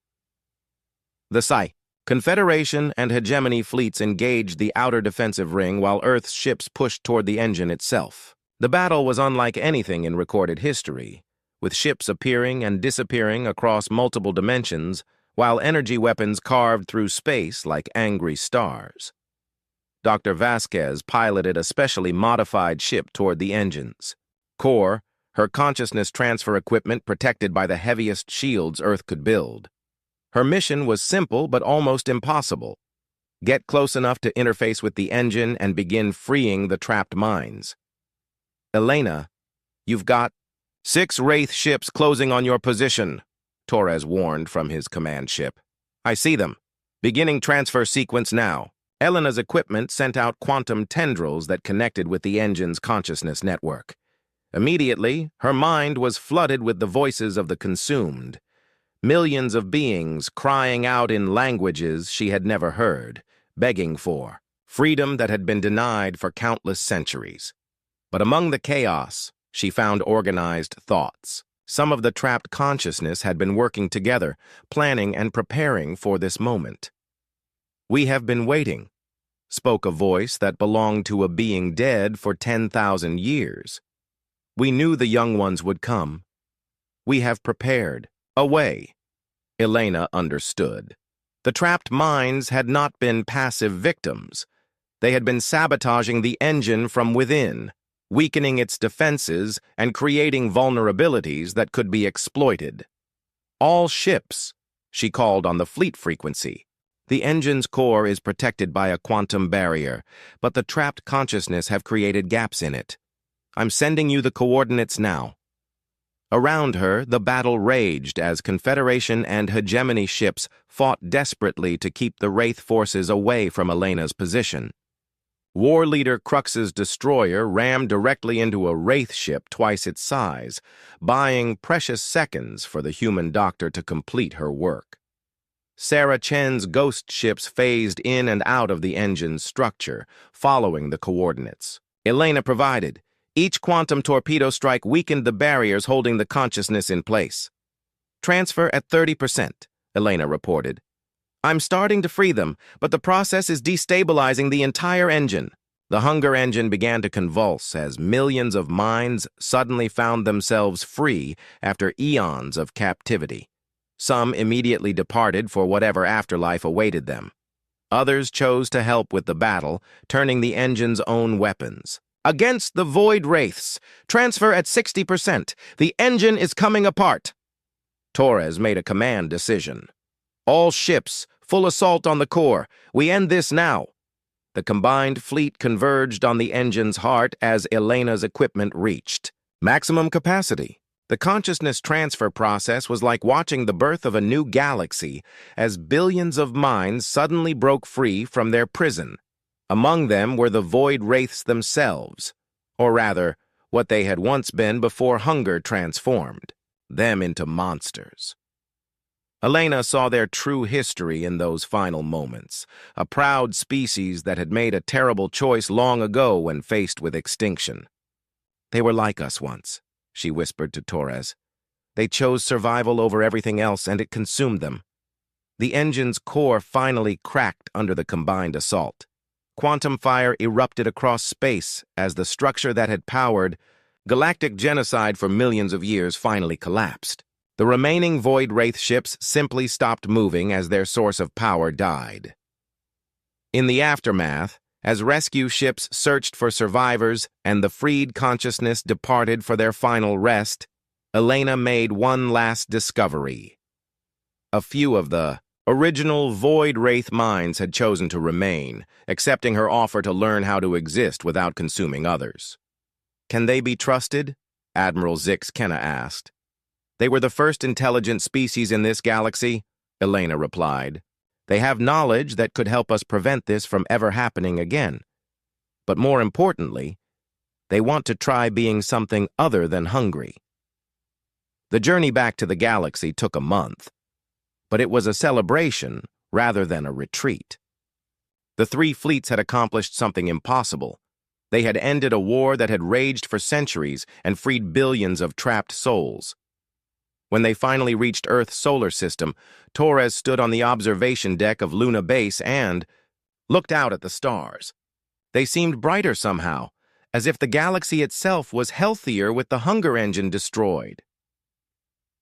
The SCI, Confederation and Hegemony fleets engaged the outer defensive ring while Earth's ships pushed toward the engine itself. The battle was unlike anything in recorded history, with ships appearing and disappearing across multiple dimensions, while energy weapons carved through space like angry stars. Dr. Vasquez piloted a specially modified ship toward the engines. Core, her consciousness transfer equipment protected by the heaviest shields Earth could build. Her mission was simple but almost impossible. Get close enough to interface with the engine and begin freeing the trapped minds. "Elena, you've got 6 Wraith ships closing on your position," Torres warned from his command ship. "I see them. Beginning transfer sequence now." Elena's equipment sent out quantum tendrils that connected with the engine's consciousness network. Immediately, her mind was flooded with the voices of the consumed. Millions of beings crying out in languages she had never heard, begging for freedom that had been denied for countless centuries. But among the chaos, she found organized thoughts. Some of the trapped consciousness had been working together, planning and preparing for this moment. "We have been waiting," spoke a voice that belonged to a being dead for 10,000 years. "We knew the young ones would come. We have prepared a way." Elena understood. The trapped minds had not been passive victims. They had been sabotaging the engine from within, weakening its defenses and creating vulnerabilities that could be exploited. "All ships," she called on the fleet frequency. "The engine's core is protected by a quantum barrier, but the trapped consciousness have created gaps in it. I'm sending you the coordinates now." Around her, the battle raged as Confederation and Hegemony ships fought desperately to keep the Wraith forces away from Elena's position. War Leader Crux's destroyer rammed directly into a Wraith ship twice its size, buying precious seconds for the human doctor to complete her work. Sarah Chen's ghost ships phased in and out of the engine's structure, following the coordinates Elena provided. Each quantum torpedo strike weakened the barriers holding the consciousness in place. "Transfer at 30%, Elena reported. "I'm starting to free them, but the process is destabilizing the entire engine." The hunger engine began to convulse as millions of minds suddenly found themselves free after eons of captivity. Some immediately departed for whatever afterlife awaited them. Others chose to help with the battle, turning the engine's own weapons. "Against the Void Wraiths, transfer at 60%. The engine is coming apart." Torres made a command decision. "All ships, full assault on the core. We end this now." The combined fleet converged on the engine's heart as Elena's equipment reached maximum capacity. The consciousness transfer process was like watching the birth of a new galaxy as billions of minds suddenly broke free from their prison. Among them were the Void Wraiths themselves, or rather, what they had once been before hunger transformed them into monsters. Elena saw their true history in those final moments, a proud species that had made a terrible choice long ago when faced with extinction. "They were like us once," she whispered to Torres. They chose survival over everything else, and it consumed them. The engine's core finally cracked under the combined assault. Quantum fire erupted across space as the structure that had powered galactic genocide for millions of years finally collapsed. The remaining Void Wraith ships simply stopped moving as their source of power died. In the aftermath, as rescue ships searched for survivors and the freed consciousness departed for their final rest, Elena made one last discovery. A few of the original Void Wraith minds had chosen to remain, accepting her offer to learn how to exist without consuming others. Can they be trusted? Admiral Zix Kenna asked. They were the first intelligent species in this galaxy, Elena replied. They have knowledge that could help us prevent this from ever happening again. But more importantly, they want to try being something other than hungry. The journey back to the galaxy took a month, but it was a celebration rather than a retreat. The three fleets had accomplished something impossible. They had ended a war that had raged for centuries and freed billions of trapped souls. When they finally reached Earth's solar system, Torres stood on the observation deck of Luna Base and looked out at the stars. They seemed brighter somehow, as if the galaxy itself was healthier with the hunger engine destroyed.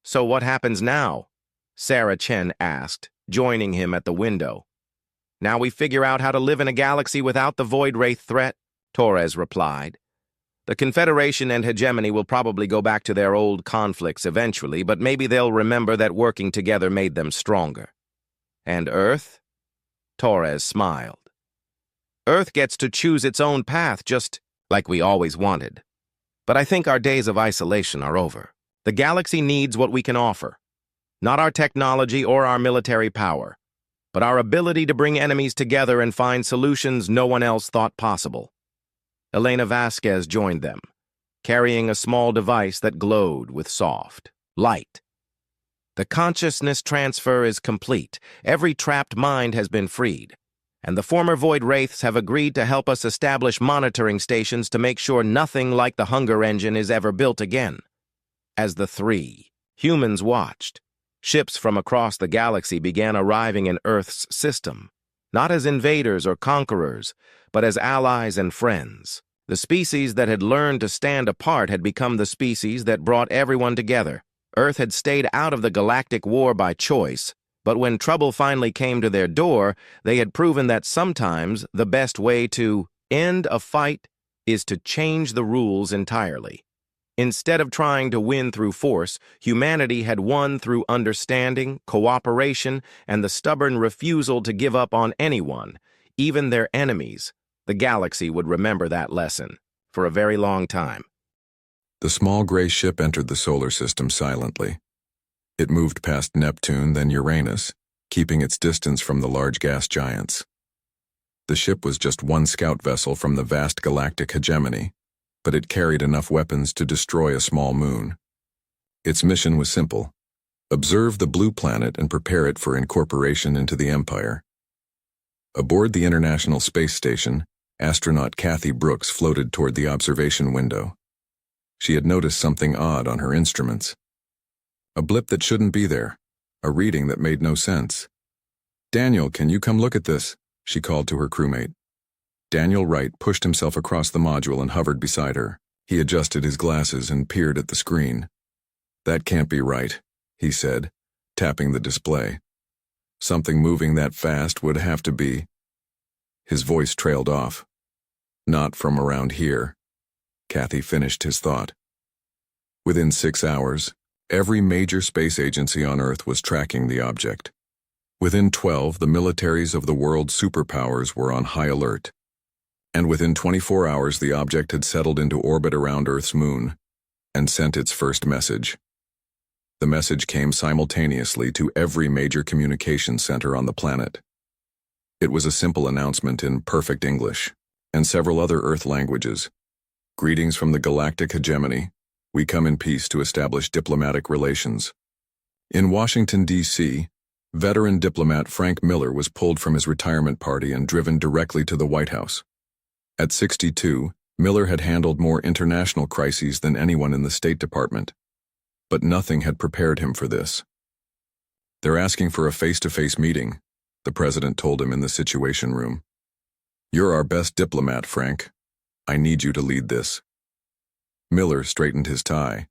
So what happens now? Sarah Chen asked, joining him at the window. Now we figure out how to live in a galaxy without the Void Wraith threat, Torres replied. The Confederation and Hegemony will probably go back to their old conflicts eventually, but maybe they'll remember that working together made them stronger. And Earth? Torres smiled. Earth gets to choose its own path, just like we always wanted. But I think our days of isolation are over. The galaxy needs what we can offer. Not our technology or our military power, but our ability to bring enemies together and find solutions no one else thought possible. Elena Vasquez joined them, carrying a small device that glowed with soft light. The consciousness transfer is complete. Every trapped mind has been freed, and the former Void Wraiths have agreed to help us establish monitoring stations to make sure nothing like the Hunger Engine is ever built again. As the three humans watched, ships from across the galaxy began arriving in Earth's system, not as invaders or conquerors, but as allies and friends. The species that had learned to stand apart had become the species that brought everyone together. Earth had stayed out of the galactic war by choice, but when trouble finally came to their door, they had proven that sometimes the best way to end a fight is to change the rules entirely. Instead of trying to win through force, humanity had won through understanding, cooperation, and the stubborn refusal to give up on anyone, even their enemies. The galaxy would remember that lesson for a very long time. The small gray ship entered the solar system silently. It moved past Neptune, then Uranus, keeping its distance from the large gas giants. The ship was just one scout vessel from the vast galactic hegemony, but it carried enough weapons to destroy a small moon. Its mission was simple: observe the blue planet and prepare it for incorporation into the Empire. Aboard the International Space Station, astronaut Kathy Brooks floated toward the observation window. She had noticed something odd on her instruments. A blip that shouldn't be there, a reading that made no sense. "Daniel, can you come look at this?" she called to her crewmate. Daniel Wright pushed himself across the module and hovered beside her. He adjusted his glasses and peered at the screen. "That can't be right," he said, tapping the display. "Something moving that fast would have to be..." His voice trailed off. "Not from around here." Kathy finished his thought. Within 6 hours, every major space agency on Earth was tracking the object. Within 12, the militaries of the world's superpowers were on high alert. And within 24 hours, the object had settled into orbit around Earth's moon and sent its first message. The message came simultaneously to every major communication center on the planet. It was a simple announcement in perfect English and several other Earth languages. "Greetings from the galactic hegemony. We come in peace to establish diplomatic relations." In Washington, D.C., veteran diplomat Frank Miller was pulled from his retirement party and driven directly to the White House. At 62, Miller had handled more international crises than anyone in the State Department. But nothing had prepared him for this. "They're asking for a face-to-face meeting," the president told him in the Situation Room. "You're our best diplomat, Frank. I need you to lead this." Miller straightened his tie.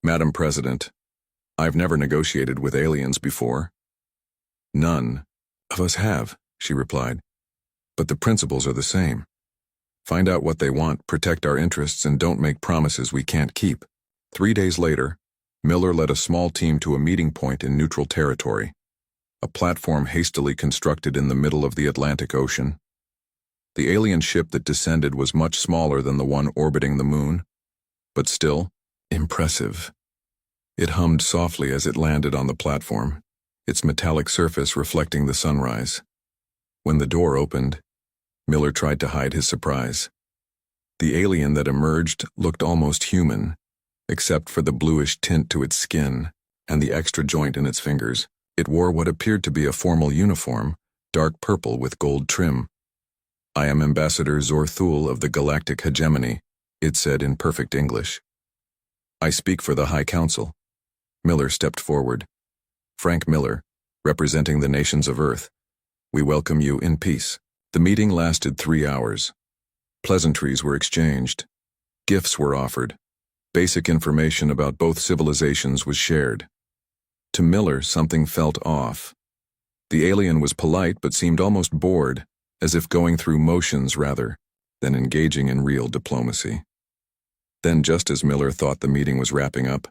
"Madam President, I've never negotiated with aliens before." "None of us have," she replied. "But the principles are the same. Find out what they want, protect our interests, and don't make promises we can't keep." 3 days later, Miller led a small team to a meeting point in neutral territory, a platform hastily constructed in the middle of the Atlantic Ocean. The alien ship that descended was much smaller than the one orbiting the moon, but still impressive. It hummed softly as it landed on the platform, its metallic surface reflecting the sunrise. When the door opened, Miller tried to hide his surprise. The alien that emerged looked almost human, except for the bluish tint to its skin and the extra joint in its fingers. It wore what appeared to be a formal uniform, dark purple with gold trim. "I am Ambassador Zorthul of the Galactic Hegemony," it said in perfect English. "I speak for the High Council." Miller stepped forward. "Frank Miller, representing the nations of Earth. We welcome you in peace." The meeting lasted 3 hours. Pleasantries were exchanged. Gifts were offered. Basic information about both civilizations was shared. To Miller, something felt off. The alien was polite but seemed almost bored, as if going through motions rather than engaging in real diplomacy. Then, just as Miller thought the meeting was wrapping up,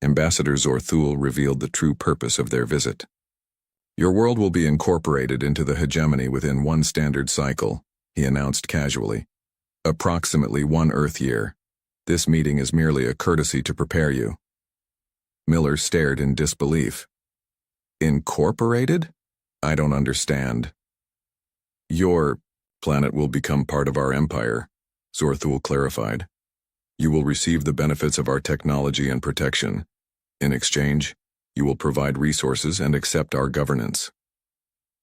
Ambassador Zorthul revealed the true purpose of their visit. "Your world will be incorporated into the hegemony within 1 standard cycle," he announced casually. "Approximately 1 Earth year. This meeting is merely a courtesy to prepare you." Miller stared in disbelief. "Incorporated? I don't understand." "Your planet will become part of our empire," Zorthul clarified. "You will receive the benefits of our technology and protection. In exchange, you will provide resources and accept our governance."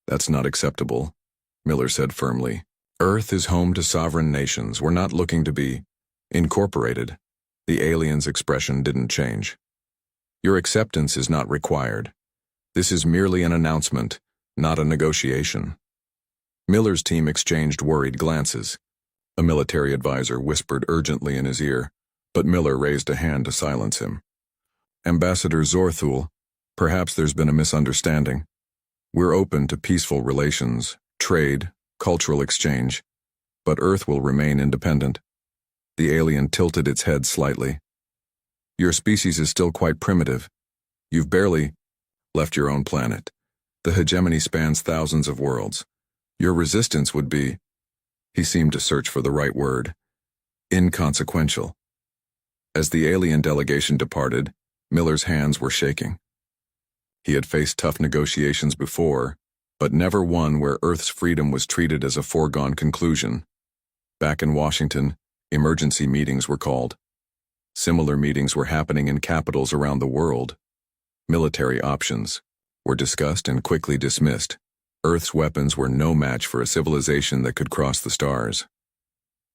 "That's not acceptable," Miller said firmly. "Earth is home to sovereign nations. We're not looking to be incorporated." The alien's expression didn't change. "Your acceptance is not required. This is merely an announcement, not a negotiation." Miller's team exchanged worried glances. A military advisor whispered urgently in his ear, but Miller raised a hand to silence him. "Ambassador Zorthul, perhaps there's been a misunderstanding. We're open to peaceful relations, trade, cultural exchange, but Earth will remain independent." The alien tilted its head slightly. "Your species is still quite primitive. You've barely left your own planet. The hegemony spans thousands of worlds. Your resistance would be," he seemed to search for the right word, "inconsequential." As the alien delegation departed, Miller's hands were shaking. He had faced tough negotiations before, but never one where Earth's freedom was treated as a foregone conclusion. Back in Washington, emergency meetings were called. Similar meetings were happening in capitals around the world. Military options were discussed and quickly dismissed. Earth's weapons were no match for a civilization that could cross the stars.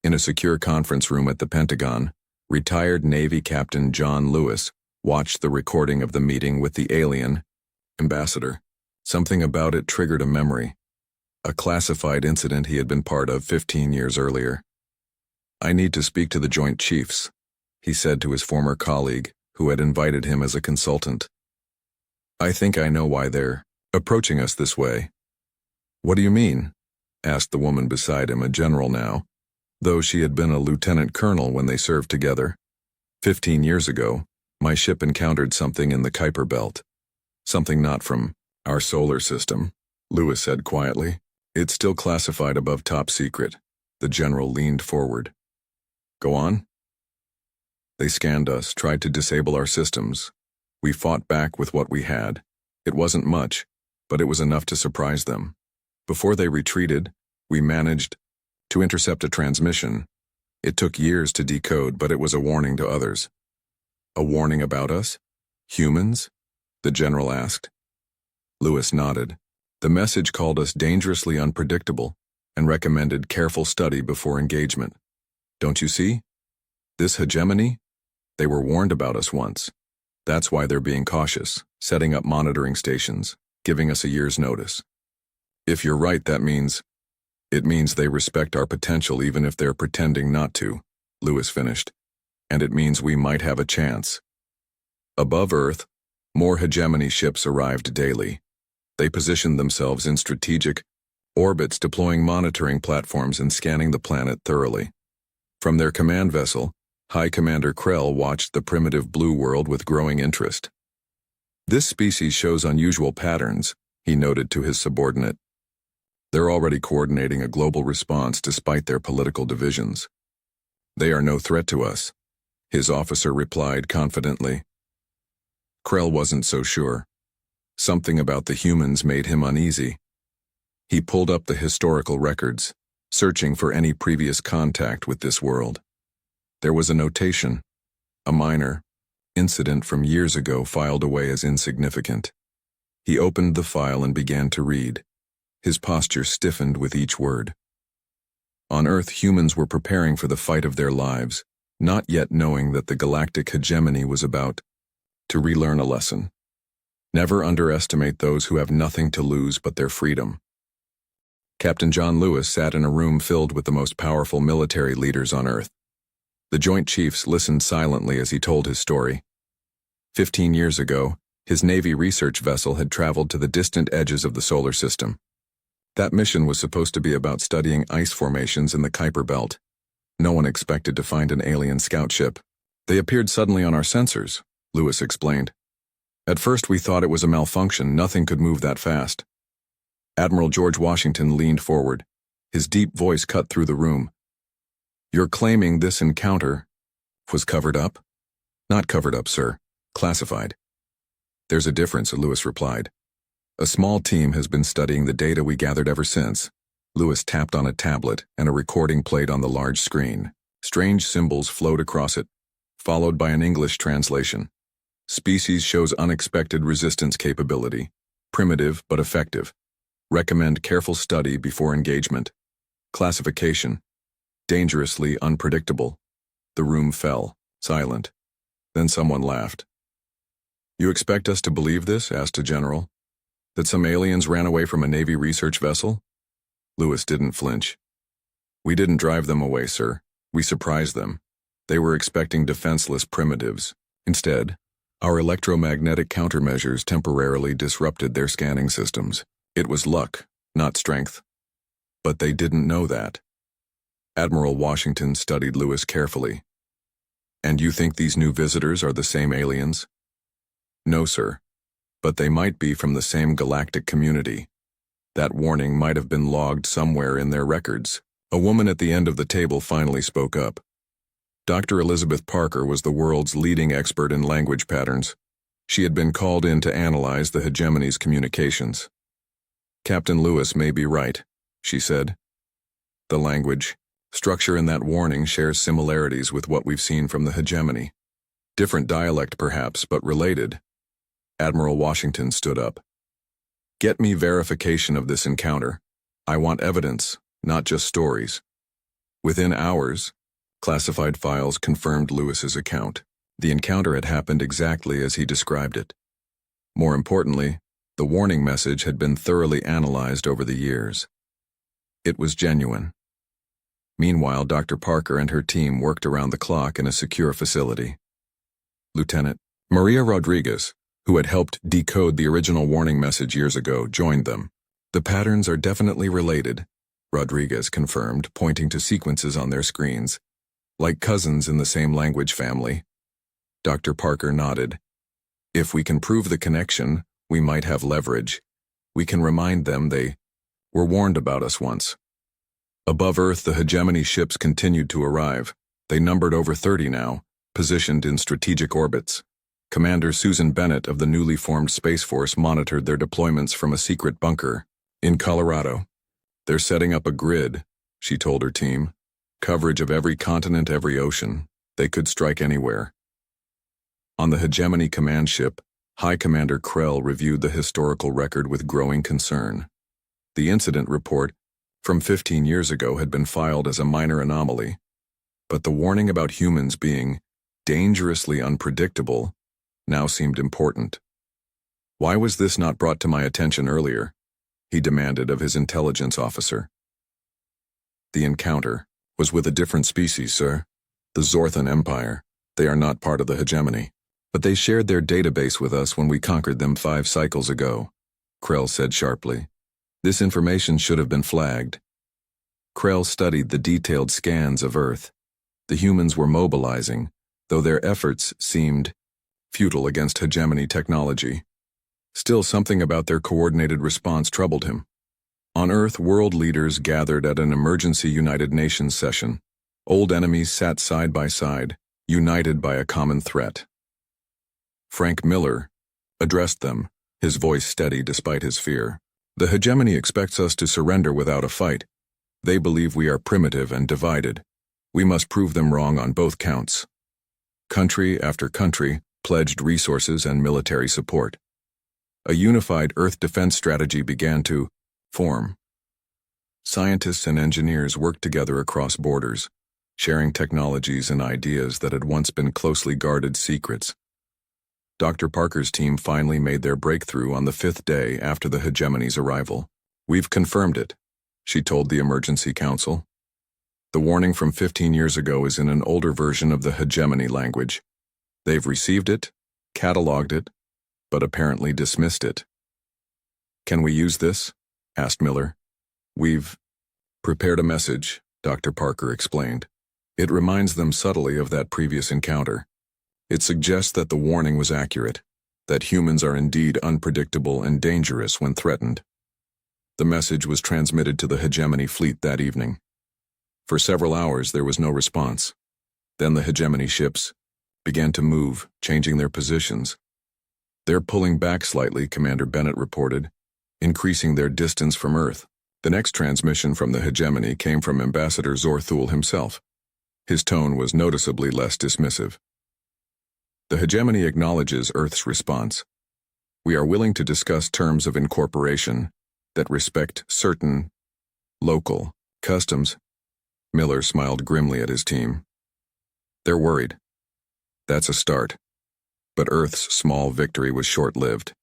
In a secure conference room at the Pentagon, retired Navy Captain John Lewis watched the recording of the meeting with the alien ambassador. Something about it triggered a memory, a classified incident he had been part of 15 years earlier. "I need to speak to the Joint Chiefs," he said to his former colleague, who had invited him as a consultant. "I think I know why they're approaching us this way." "What do you mean?" asked the woman beside him, a general now, though she had been a lieutenant colonel when they served together. 15 years ago, my ship encountered something in the Kuiper Belt. Something not from our solar system," Lewis said quietly. "It's still classified above top secret." The general leaned forward. "Go on." "They scanned us, tried to disable our systems. We fought back with what we had. It wasn't much, but it was enough to surprise them. Before they retreated, we managed to intercept a transmission. It took years to decode, but it was a warning to others." "A warning about us? Humans?" the general asked. Lewis nodded. "The message called us dangerously unpredictable and recommended careful study before engagement. Don't you see? This hegemony? They were warned about us once. That's why they're being cautious, setting up monitoring stations, giving us a year's notice. If you're right, it means they respect our potential even if they're pretending not to, Lewis finished. And it means we might have a chance. Above Earth, more hegemony ships arrived daily. They positioned themselves in strategic orbits, deploying monitoring platforms and scanning the planet thoroughly. From their command vessel, High Commander Krell watched the primitive blue world with growing interest. This species shows unusual patterns, he noted to his subordinate. They're already coordinating a global response despite their political divisions. They are no threat to us, his officer replied confidently. Krell wasn't so sure. Something about the humans made him uneasy. He pulled up the historical records, searching for any previous contact with this world. There was a notation, a minor incident from years ago filed away as insignificant. He opened the file and began to read. His posture stiffened with each word. On Earth, humans were preparing for the fight of their lives, not yet knowing that the galactic hegemony was about to relearn a lesson. Never underestimate those who have nothing to lose but their freedom. Captain John Lewis sat in a room filled with the most powerful military leaders on Earth. The Joint Chiefs listened silently as he told his story. 15 years ago, his Navy research vessel had traveled to the distant edges of the solar system. That mission was supposed to be about studying ice formations in the Kuiper Belt. No one expected to find an alien scout ship. They appeared suddenly on our sensors, Lewis explained. At first we thought it was a malfunction, nothing could move that fast. Admiral George Washington leaned forward. His deep voice cut through the room. You're claiming this encounter was covered up? Not covered up, sir. Classified. There's a difference, Lewis replied. A small team has been studying the data we gathered ever since. Lewis tapped on a tablet and a recording played on the large screen. Strange symbols flowed across it, followed by an English translation. Species shows unexpected resistance capability. Primitive but effective. Recommend careful study before engagement. Classification. Dangerously unpredictable. The room fell, silent. Then someone laughed. You expect us to believe this? Asked a general. That some aliens ran away from a Navy research vessel? Lewis didn't flinch. We didn't drive them away, sir. We surprised them. They were expecting defenseless primitives. Instead, our electromagnetic countermeasures temporarily disrupted their scanning systems. It was luck, not strength. But they didn't know that. Admiral Washington studied Lewis carefully. And you think these new visitors are the same aliens? No, sir. But they might be from the same galactic community. That warning might have been logged somewhere in their records. A woman at the end of the table finally spoke up. Dr. Elizabeth Parker was the world's leading expert in language patterns. She had been called in to analyze the hegemony's communications. Captain Lewis may be right, she said. The language structure in that warning shares similarities with what we've seen from the hegemony. Different dialect perhaps, but related. Admiral Washington stood up. Get me verification of this encounter. I want evidence, not just stories. Within hours, classified files confirmed Lewis's account. The encounter had happened exactly as he described it. More importantly, the warning message had been thoroughly analyzed over the years. It was genuine. Meanwhile, Dr. Parker and her team worked around the clock in a secure facility. Lieutenant Maria Rodriguez, who had helped decode the original warning message years ago, joined them. The patterns are definitely related, Rodriguez confirmed, pointing to sequences on their screens. Like cousins in the same language family. Dr. Parker nodded. If we can prove the connection, we might have leverage. We can remind them they were warned about us once. Above Earth, the hegemony ships continued to arrive. They numbered over 30 now, positioned in strategic orbits. Commander Susan Bennett of the newly formed Space Force monitored their deployments from a secret bunker in Colorado. They're setting up a grid, she told her team. Coverage of every continent, every ocean. They could strike anywhere. On the hegemony command ship, High Commander Krell reviewed the historical record with growing concern. The incident report from 15 years ago had been filed as a minor anomaly, but the warning about humans being dangerously unpredictable now seemed important. Why was this not brought to my attention earlier? He demanded of his intelligence officer. The encounter was with a different species, sir. The Zorthan Empire. They are not part of the hegemony. But they shared their database with us when we conquered them 5 cycles ago, Krell said sharply. This information should have been flagged. Krell studied the detailed scans of Earth. The humans were mobilizing, though their efforts seemed futile against hegemony technology. Still, something about their coordinated response troubled him. On Earth, world leaders gathered at an emergency United Nations session. Old enemies sat side by side, united by a common threat. Frank Miller addressed them, his voice steady despite his fear. The hegemony expects us to surrender without a fight. They believe we are primitive and divided. We must prove them wrong on both counts. Country after country pledged resources and military support. A unified Earth defense strategy began to form. Scientists and engineers worked together across borders, sharing technologies and ideas that had once been closely guarded secrets. Dr. Parker's team finally made their breakthrough on the 5th day after the hegemony's arrival. We've confirmed it, she told the emergency council. The warning from 15 years ago is in an older version of the hegemony language. They've received it, cataloged it, but apparently dismissed it. Can we use this? Asked Miller. We've prepared a message, Dr. Parker explained. It reminds them subtly of that previous encounter. It suggests that the warning was accurate, that humans are indeed unpredictable and dangerous when threatened. The message was transmitted to the hegemony fleet that evening. For several hours there was no response. Then the hegemony ships began to move, changing their positions. They're pulling back slightly, Commander Bennett reported, increasing their distance from Earth. The next transmission from the hegemony came from Ambassador Zorthul himself. His tone was noticeably less dismissive. The hegemony acknowledges Earth's response. We are willing to discuss terms of incorporation that respect certain local customs. Miller smiled grimly at his team. They're worried. That's a start. But Earth's small victory was short-lived.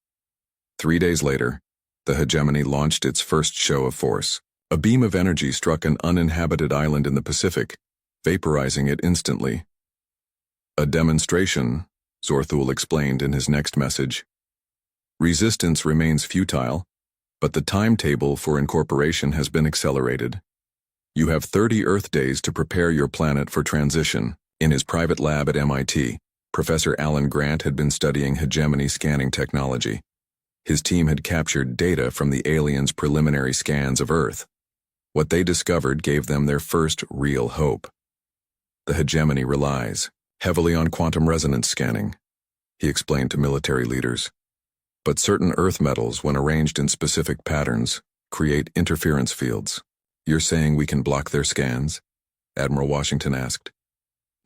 3 days later, the hegemony launched its first show of force. A beam of energy struck an uninhabited island in the Pacific, vaporizing it instantly. A demonstration, Zorthul explained in his next message. Resistance remains futile, but the timetable for incorporation has been accelerated. You have 30 Earth days to prepare your planet for transition. In his private lab at MIT, Professor Alan Grant had been studying hegemony scanning technology. His team had captured data from the aliens' preliminary scans of Earth. What they discovered gave them their first real hope. The hegemony relies heavily on quantum resonance scanning, he explained to military leaders. But certain Earth metals, when arranged in specific patterns, create interference fields. You're saying we can block their scans? Admiral Washington asked.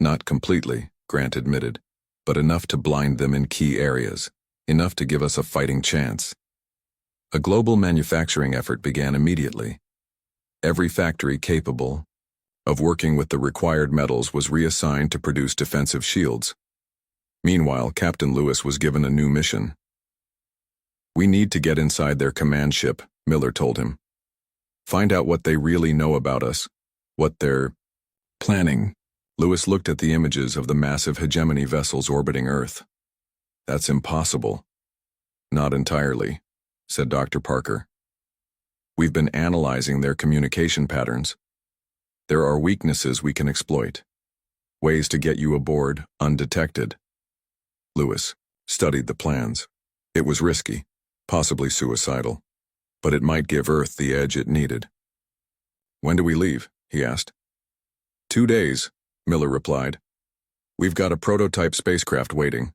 Not completely, Grant admitted, but enough to blind them in key areas, enough to give us a fighting chance. A global manufacturing effort began immediately. Every factory capable of working with the required metals was reassigned to produce defensive shields. Meanwhile, Captain Lewis was given a new mission. We need to get inside their command ship, Miller told him. Find out what they really know about us, what they're planning. Lewis looked at the images of the massive hegemony vessels orbiting Earth. That's impossible. Not entirely, said Dr. Parker. We've been analyzing their communication patterns. There are weaknesses we can exploit. Ways to get you aboard undetected. Lewis studied the plans. It was risky, possibly suicidal, but it might give Earth the edge it needed. When do we leave? He asked. 2 days, Miller replied. We've got a prototype spacecraft waiting.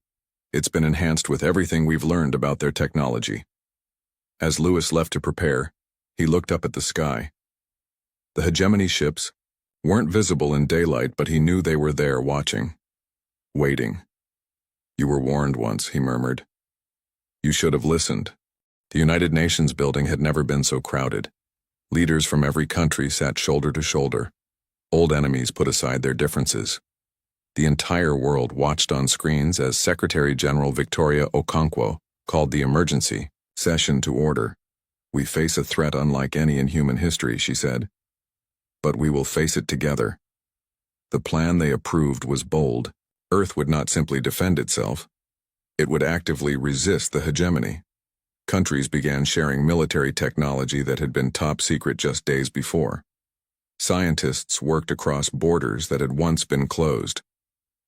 It's been enhanced with everything we've learned about their technology. As Lewis left to prepare, he looked up at the sky. The hegemony ships weren't visible in daylight, but he knew they were there watching. Waiting. You were warned once, he murmured. You should have listened. The United Nations building had never been so crowded. Leaders from every country sat shoulder to shoulder. Old enemies put aside their differences. The entire world watched on screens as Secretary General Victoria Okonkwo called the emergency session to order. "We face a threat unlike any in human history," she said. "But we will face it together." The plan they approved was bold. Earth would not simply defend itself. It would actively resist the hegemony. Countries began sharing military technology that had been top secret just days before. Scientists worked across borders that had once been closed.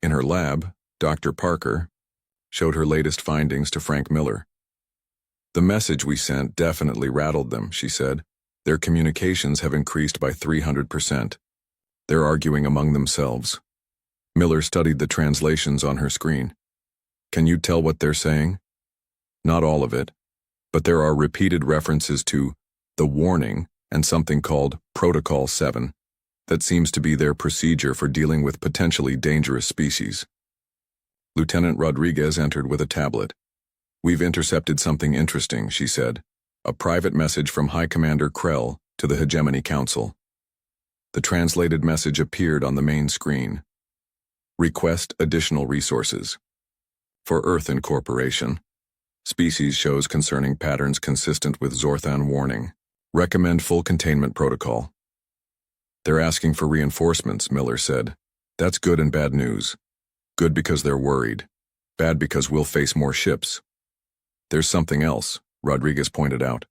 In her lab, Dr. Parker showed her latest findings to Frank Miller. "The message we sent definitely rattled them," she said. "Their communications have increased by 300%. They're arguing among themselves." Miller studied the translations on her screen. "Can you tell what they're saying?" "Not all of it, but there are repeated references to the warning and something called Protocol 7. That seems to be their procedure for dealing with potentially dangerous species." Lieutenant Rodriguez entered with a tablet. "We've intercepted something interesting," she said. "A private message from High Commander Krell to the Hegemony Council." The translated message appeared on the main screen. "Request additional resources. For Earth Incorporation. Species shows concerning patterns consistent with Zorthan warning. Recommend full containment protocol." "They're asking for reinforcements," Miller said. "That's good and bad news. Good because they're worried. Bad because we'll face more ships." "There's something else," Rodriguez pointed out.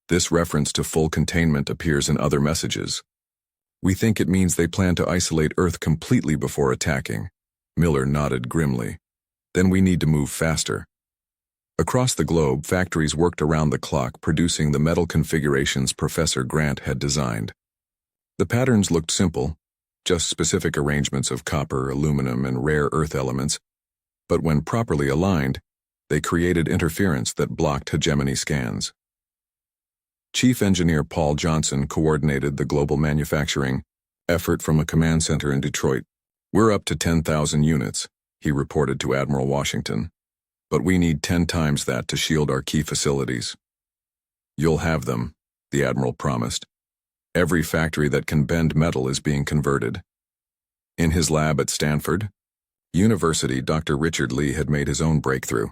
"This reference to full containment appears in other messages. We think it means they plan to isolate Earth completely before attacking." Miller nodded grimly. "Then we need to move faster." Across the globe, factories worked around the clock producing the metal configurations Professor Grant had designed. The patterns looked simple, just specific arrangements of copper, aluminum, and rare earth elements, but when properly aligned, they created interference that blocked hegemony scans. Chief Engineer Paul Johnson coordinated the global manufacturing effort from a command center in Detroit. "We're up to 10,000 units, he reported to Admiral Washington. "But we need 10 times that to shield our key facilities." "You'll have them," the Admiral promised. "Every factory that can bend metal is being converted." In his lab at Stanford University, Dr. Richard Lee had made his own breakthrough.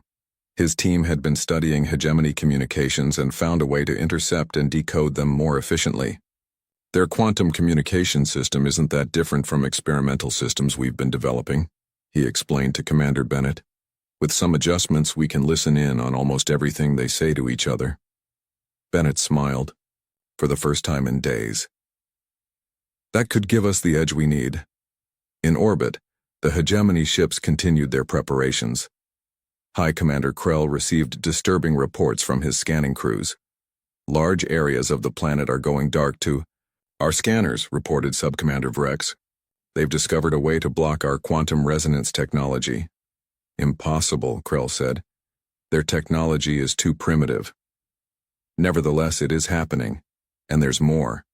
His team had been studying hegemony communications and found a way to intercept and decode them more efficiently. "Their quantum communication system isn't that different from experimental systems we've been developing," he explained to Commander Bennett. "With some adjustments, we can listen in on almost everything they say to each other." Bennett smiled, for the first time in days. "That could give us the edge we need." In orbit, the hegemony ships continued their preparations. High Commander Krell received disturbing reports from his scanning crews. "Large areas of the planet are going dark too. Our scanners," reported Subcommander Vrex. "They've discovered a way to block our quantum resonance technology." "Impossible," Krell said. "Their technology is too primitive." "Nevertheless, it is happening, and there's more.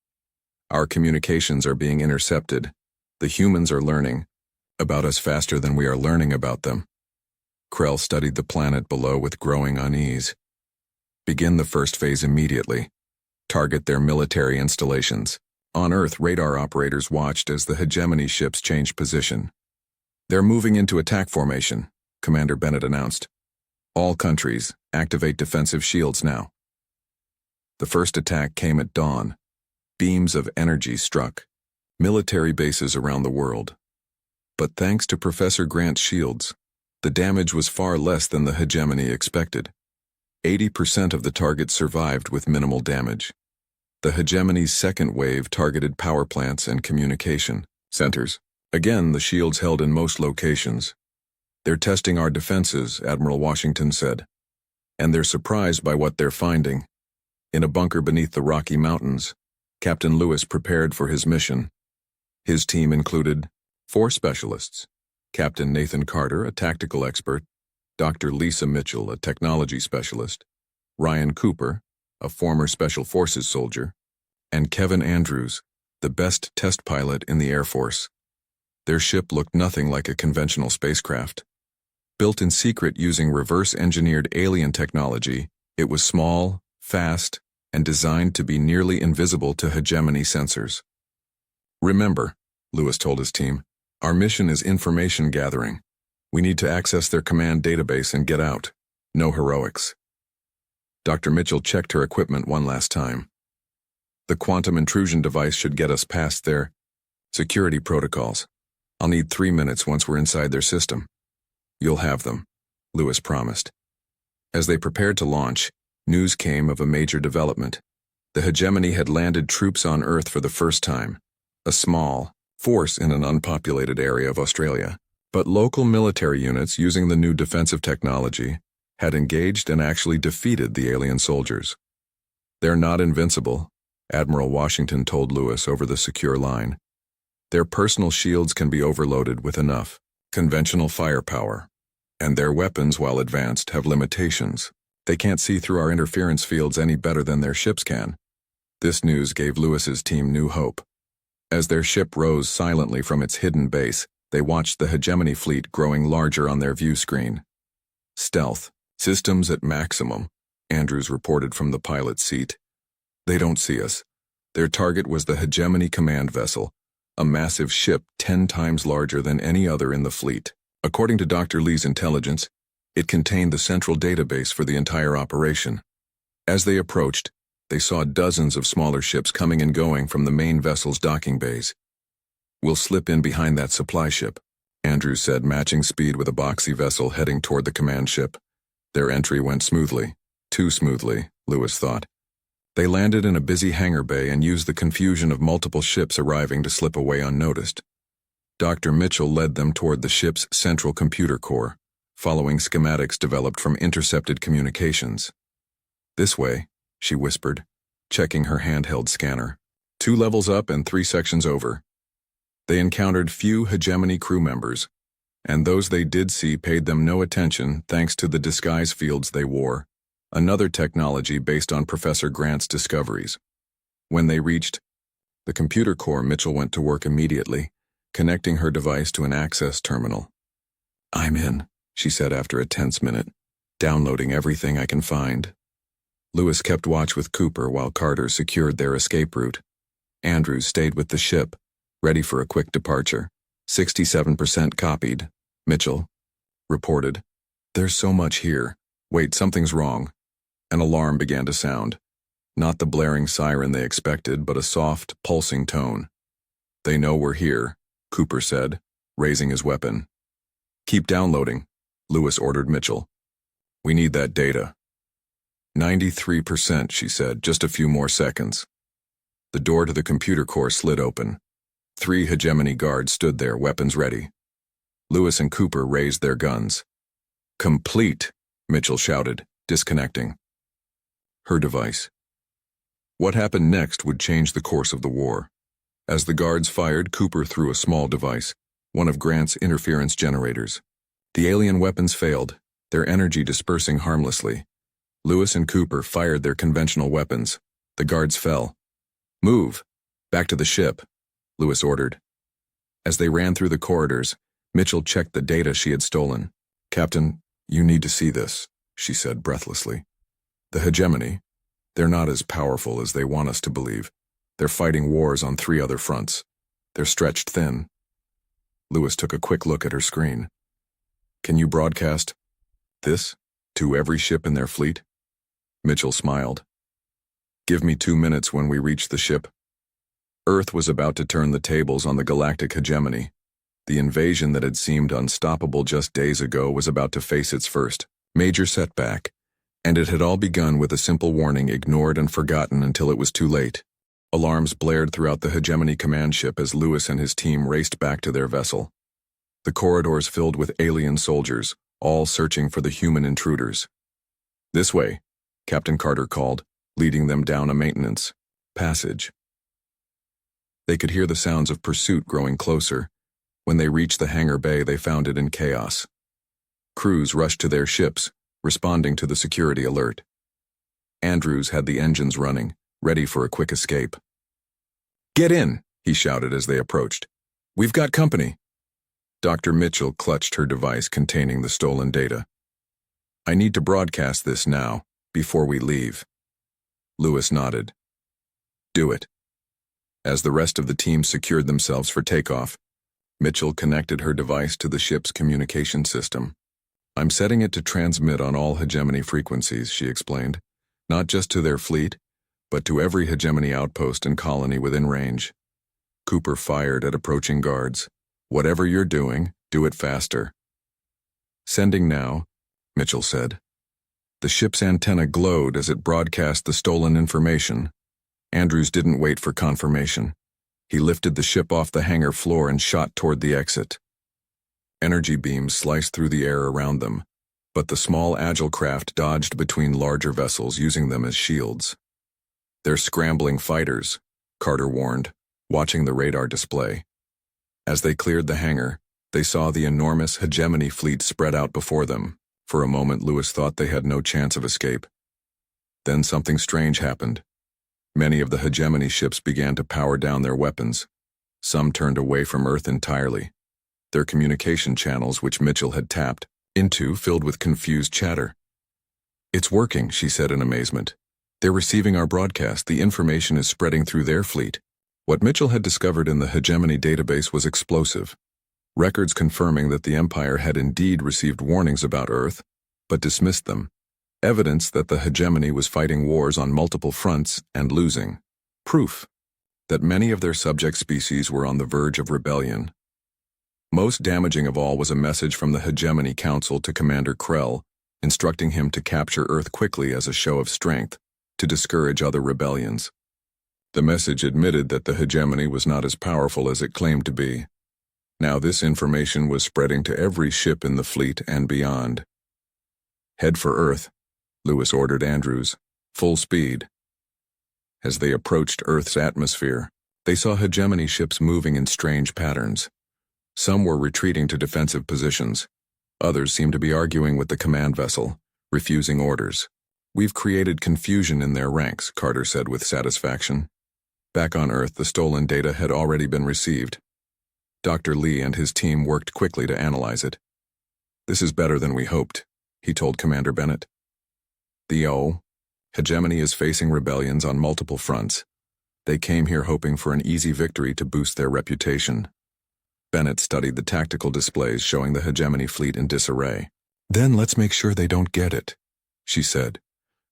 Our communications are being intercepted. The humans are learning about us faster than we are learning about them." Krell studied the planet below with growing unease. "Begin the first phase immediately. Target their military installations." On Earth, radar operators watched as the hegemony ships changed position. "They're moving into attack formation," Commander Bennett announced. "All countries, activate defensive shields now." The first attack came at dawn. Beams of energy struck military bases around the world. But thanks to Professor Grant's shields, the damage was far less than the hegemony expected. 80% of the targets survived with minimal damage. The hegemony's second wave targeted power plants and communication centers. Again, the shields held in most locations. "They're testing our defenses," Admiral Washington said. "And they're surprised by what they're finding." In a bunker beneath the Rocky Mountains, Captain Lewis prepared for his mission. His team included 4 specialists: Captain Nathan Carter, a tactical expert; Dr. Lisa Mitchell, a technology specialist; Ryan Cooper, a former Special Forces soldier; and Kevin Andrews, the best test pilot in the Air Force. Their ship looked nothing like a conventional spacecraft. Built in secret using reverse-engineered alien technology, it was small, fast, and designed to be nearly invisible to hegemony sensors. "Remember," Lewis told his team, Our mission is information gathering. We need to access their command database and get out. No heroics. Dr. Mitchell checked her equipment one last time. The quantum intrusion device should get us past their security protocols. I'll need 3 minutes once we're inside their system. You'll have them, Lewis promised. As they prepared to launch, news came of a major development. The hegemony had landed troops on Earth for the first time, a small force in an unpopulated area of Australia. But local military units using the new defensive technology had engaged and actually defeated the alien soldiers. They're not invincible, Admiral Washington told Lewis over the secure line. Their personal shields can be overloaded with enough conventional firepower, and their weapons, while advanced, have limitations. They can't see through our interference fields any better than their ships can. This news gave Lewis's team new hope. As their ship rose silently from its hidden base, they watched the hegemony fleet growing larger on their view screen. Stealth, systems at maximum, Andrews reported from the pilot's seat. They don't see us. Their target was the hegemony command vessel, a massive ship 10 times larger than any other in the fleet. According to Dr. Lee's intelligence, it contained the central database for the entire operation. As they approached, they saw dozens of smaller ships coming and going from the main vessel's docking bays. We'll slip in behind that supply ship, Andrews said, matching speed with a boxy vessel heading toward the command ship. Their entry went smoothly. Too smoothly, Lewis thought. They landed in a busy hangar bay and used the confusion of multiple ships arriving to slip away unnoticed. Dr. Mitchell led them toward the ship's central computer core, following schematics developed from intercepted communications. This way, she whispered, checking her handheld scanner. 2 levels up and 3 sections over. They encountered few hegemony crew members, and those they did see paid them no attention thanks to the disguise fields they wore, another technology based on Professor Grant's discoveries. When they reached the computer core, Mitchell went to work immediately, connecting her device to an access terminal. I'm in, she said after a tense minute, downloading everything I can find. Lewis kept watch with Cooper while Carter secured their escape route. Andrews stayed with the ship, ready for a quick departure. 67% copied, Mitchell reported. There's so much here. Wait, something's wrong. An alarm began to sound. Not the blaring siren they expected, but a soft, pulsing tone. They know we're here, Cooper said, raising his weapon. Keep downloading, Lewis ordered Mitchell. We need that data. 93%, she said, just a few more seconds. The door to the computer core slid open. 3 hegemony guards stood there, weapons ready. Lewis and Cooper raised their guns. Complete, Mitchell shouted, disconnecting her device. What happened next would change the course of the war. As the guards fired, Cooper threw a small device, one of Grant's interference generators. The alien weapons failed, their energy dispersing harmlessly. Lewis and Cooper fired their conventional weapons. The guards fell. Move! Back to the ship, Lewis ordered. As they ran through the corridors, Mitchell checked the data she had stolen. Captain, you need to see this, she said breathlessly. The hegemony, they're not as powerful as they want us to believe. They're fighting wars on 3 other fronts. They're stretched thin. Lewis took a quick look at her screen. Can you broadcast this to every ship in their fleet? Mitchell smiled. Give me 2 minutes when we reach the ship. Earth was about to turn the tables on the galactic hegemony. The invasion that had seemed unstoppable just days ago was about to face its first major setback, and it had all begun with a simple warning ignored and forgotten until it was too late. Alarms blared throughout the hegemony command ship as Lewis and his team raced back to their vessel. The corridors filled with alien soldiers, all searching for the human intruders. This way, Captain Carter called, leading them down a maintenance passage. They could hear the sounds of pursuit growing closer. When they reached the hangar bay, they found it in chaos. Crews rushed to their ships, responding to the security alert. Andrews had the engines running, ready for a quick escape. Get in, he shouted as they approached. We've got company. Dr. Mitchell clutched her device containing the stolen data. I need to broadcast this now, before we leave. Lewis nodded. Do it. As the rest of the team secured themselves for takeoff, Mitchell connected her device to the ship's communication system. I'm setting it to transmit on all hegemony frequencies, she explained. Not just to their fleet, but to every hegemony outpost and colony within range. Cooper fired at approaching guards. Whatever you're doing, do it faster. Sending now, Mitchell said. The ship's antenna glowed as it broadcast the stolen information. Andrews didn't wait for confirmation. He lifted the ship off the hangar floor and shot toward the exit. Energy beams sliced through the air around them, but the small, agile craft dodged between larger vessels, using them as shields. They're scrambling fighters, Carter warned, watching the radar display. As they cleared the hangar, they saw the enormous hegemony fleet spread out before them. For a moment, Lewis thought they had no chance of escape. Then something strange happened. Many of the hegemony ships began to power down their weapons. Some turned away from Earth entirely. Their communication channels, which Mitchell had tapped into, filled with confused chatter. It's working, she said in amazement. They're receiving our broadcast. The information is spreading through their fleet. What Mitchell had discovered in the hegemony database was explosive. Records confirming that the Empire had indeed received warnings about Earth, but dismissed them. Evidence that the hegemony was fighting wars on multiple fronts and losing. Proof that many of their subject species were on the verge of rebellion. Most damaging of all was a message from the Hegemony Council to Commander Krell, instructing him to capture Earth quickly as a show of strength, to discourage other rebellions. The message admitted that the hegemony was not as powerful as it claimed to be. Now this information was spreading to every ship in the fleet and beyond. Head for Earth, Lewis ordered Andrews. Full speed. As they approached Earth's atmosphere, they saw hegemony ships moving in strange patterns. Some were retreating to defensive positions. Others seemed to be arguing with the command vessel, refusing orders. We've created confusion in their ranks, Carter said with satisfaction. Back on Earth, the stolen data had already been received. Dr. Lee and his team worked quickly to analyze it. This is better than we hoped, he told Commander Bennett. The hegemony is facing rebellions on multiple fronts. They came here hoping for an easy victory to boost their reputation. Bennett studied the tactical displays showing the hegemony fleet in disarray. Then let's make sure they don't get it, she said.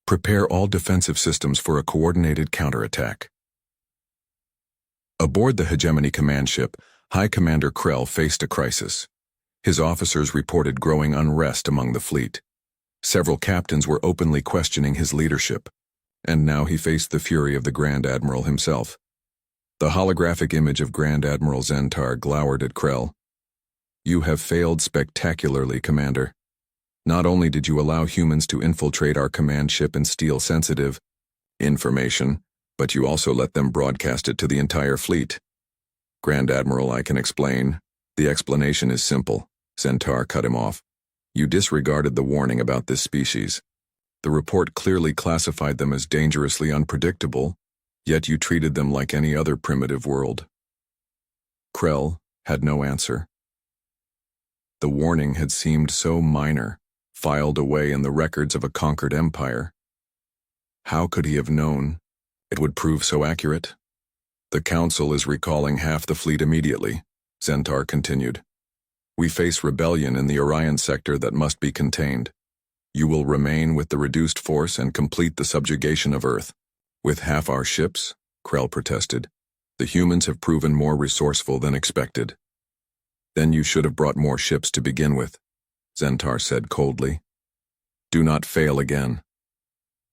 Prepare all defensive systems for a coordinated counterattack. Aboard the hegemony command ship, High Commander Krell faced a crisis. His officers reported growing unrest among the fleet. Several captains were openly questioning his leadership, and now he faced the fury of the Grand Admiral himself. The holographic image of Grand Admiral Zentar glowered at Krell. You have failed spectacularly, Commander. Not only did you allow humans to infiltrate our command ship and steal sensitive information, but you also let them broadcast it to the entire fleet. Grand Admiral, I can explain. The explanation is simple. Zentar cut him off. You disregarded the warning about this species. The report clearly classified them as dangerously unpredictable, yet you treated them like any other primitive world. Krell had no answer. The warning had seemed so minor, filed away in the records of a conquered empire. How could he have known it would prove so accurate? The Council is recalling half the fleet immediately, Zentar continued. We face rebellion in the Orion sector that must be contained. You will remain with the reduced force and complete the subjugation of Earth. With half our ships, Krell protested. The humans have proven more resourceful than expected. Then you should have brought more ships to begin with, Zentar said coldly. Do not fail again.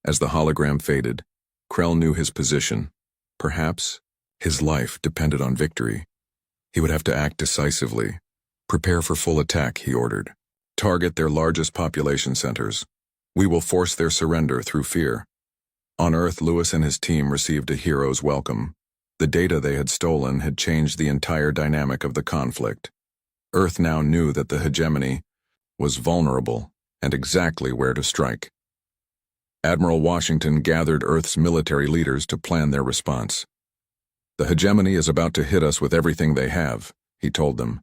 As the hologram faded, Krell knew his position. Perhaps his life depended on victory. He would have to act decisively. Prepare for full attack, he ordered. Target their largest population centers. We will force their surrender through fear. On Earth, Lewis and his team received a hero's welcome. The data they had stolen had changed the entire dynamic of the conflict. Earth now knew that the hegemony was vulnerable and exactly where to strike. Admiral Washington gathered Earth's military leaders to plan their response. The hegemony is about to hit us with everything they have, he told them.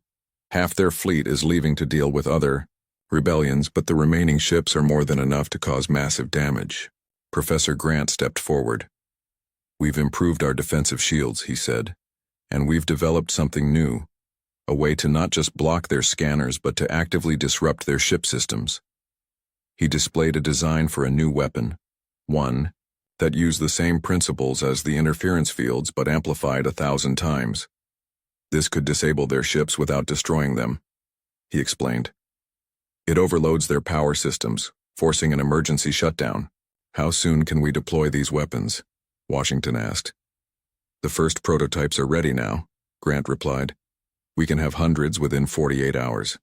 Half their fleet is leaving to deal with other rebellions, but the remaining ships are more than enough to cause massive damage. Professor Grant stepped forward. We've improved our defensive shields, he said, and we've developed something new, a way to not just block their scanners but to actively disrupt their ship systems. He displayed a design for a new weapon, one that used the same principles as the interference fields but amplified 1,000 times. This could disable their ships without destroying them, he explained. It overloads their power systems, forcing an emergency shutdown. How soon can we deploy these weapons? Washington asked. The first prototypes are ready now, Grant replied. We can have hundreds within 48 hours.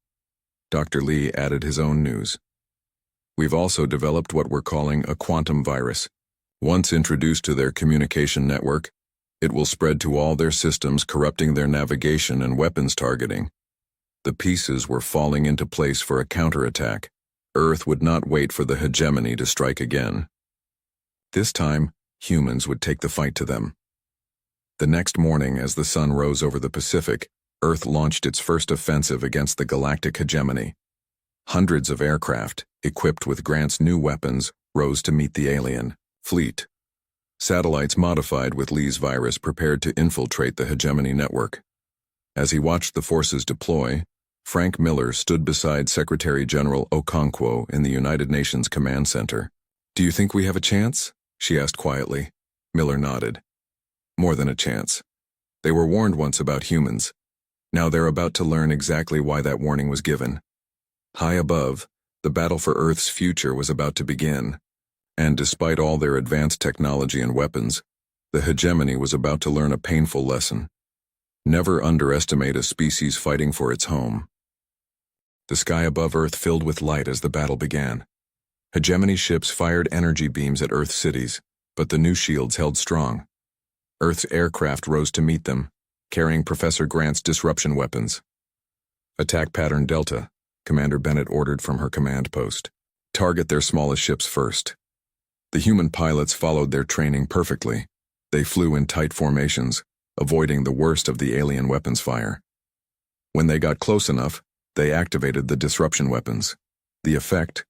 Dr. Lee added his own news. We've also developed what we're calling a quantum virus. Once introduced to their communication network, it will spread to all their systems, corrupting their navigation and weapons targeting. The pieces were falling into place for a counterattack. Earth would not wait for the hegemony to strike again. This time, humans would take the fight to them. The next morning, as the sun rose over the Pacific, Earth launched its first offensive against the galactic hegemony. Hundreds of aircraft, equipped with Grant's new weapons, rose to meet the alien fleet. Satellites modified with Lee's virus prepared to infiltrate the hegemony network. As he watched the forces deploy, Frank Miller stood beside Secretary General Okonkwo in the United Nations Command Center. Do you think we have a chance? She asked quietly. Miller nodded. More than a chance. They were warned once about humans. Now they're about to learn exactly why that warning was given. High above, the battle for Earth's future was about to begin. And despite all their advanced technology and weapons, the hegemony was about to learn a painful lesson. Never underestimate a species fighting for its home. The sky above Earth filled with light as the battle began. Hegemony ships fired energy beams at Earth cities, but the new shields held strong. Earth's aircraft rose to meet them, carrying Professor Grant's disruption weapons. Attack Pattern Delta, Commander Bennett ordered from her command post. Target their smallest ships first. The human pilots followed their training perfectly. They flew in tight formations, avoiding the worst of the alien weapons fire. When they got close enough, they activated the disruption weapons. The effect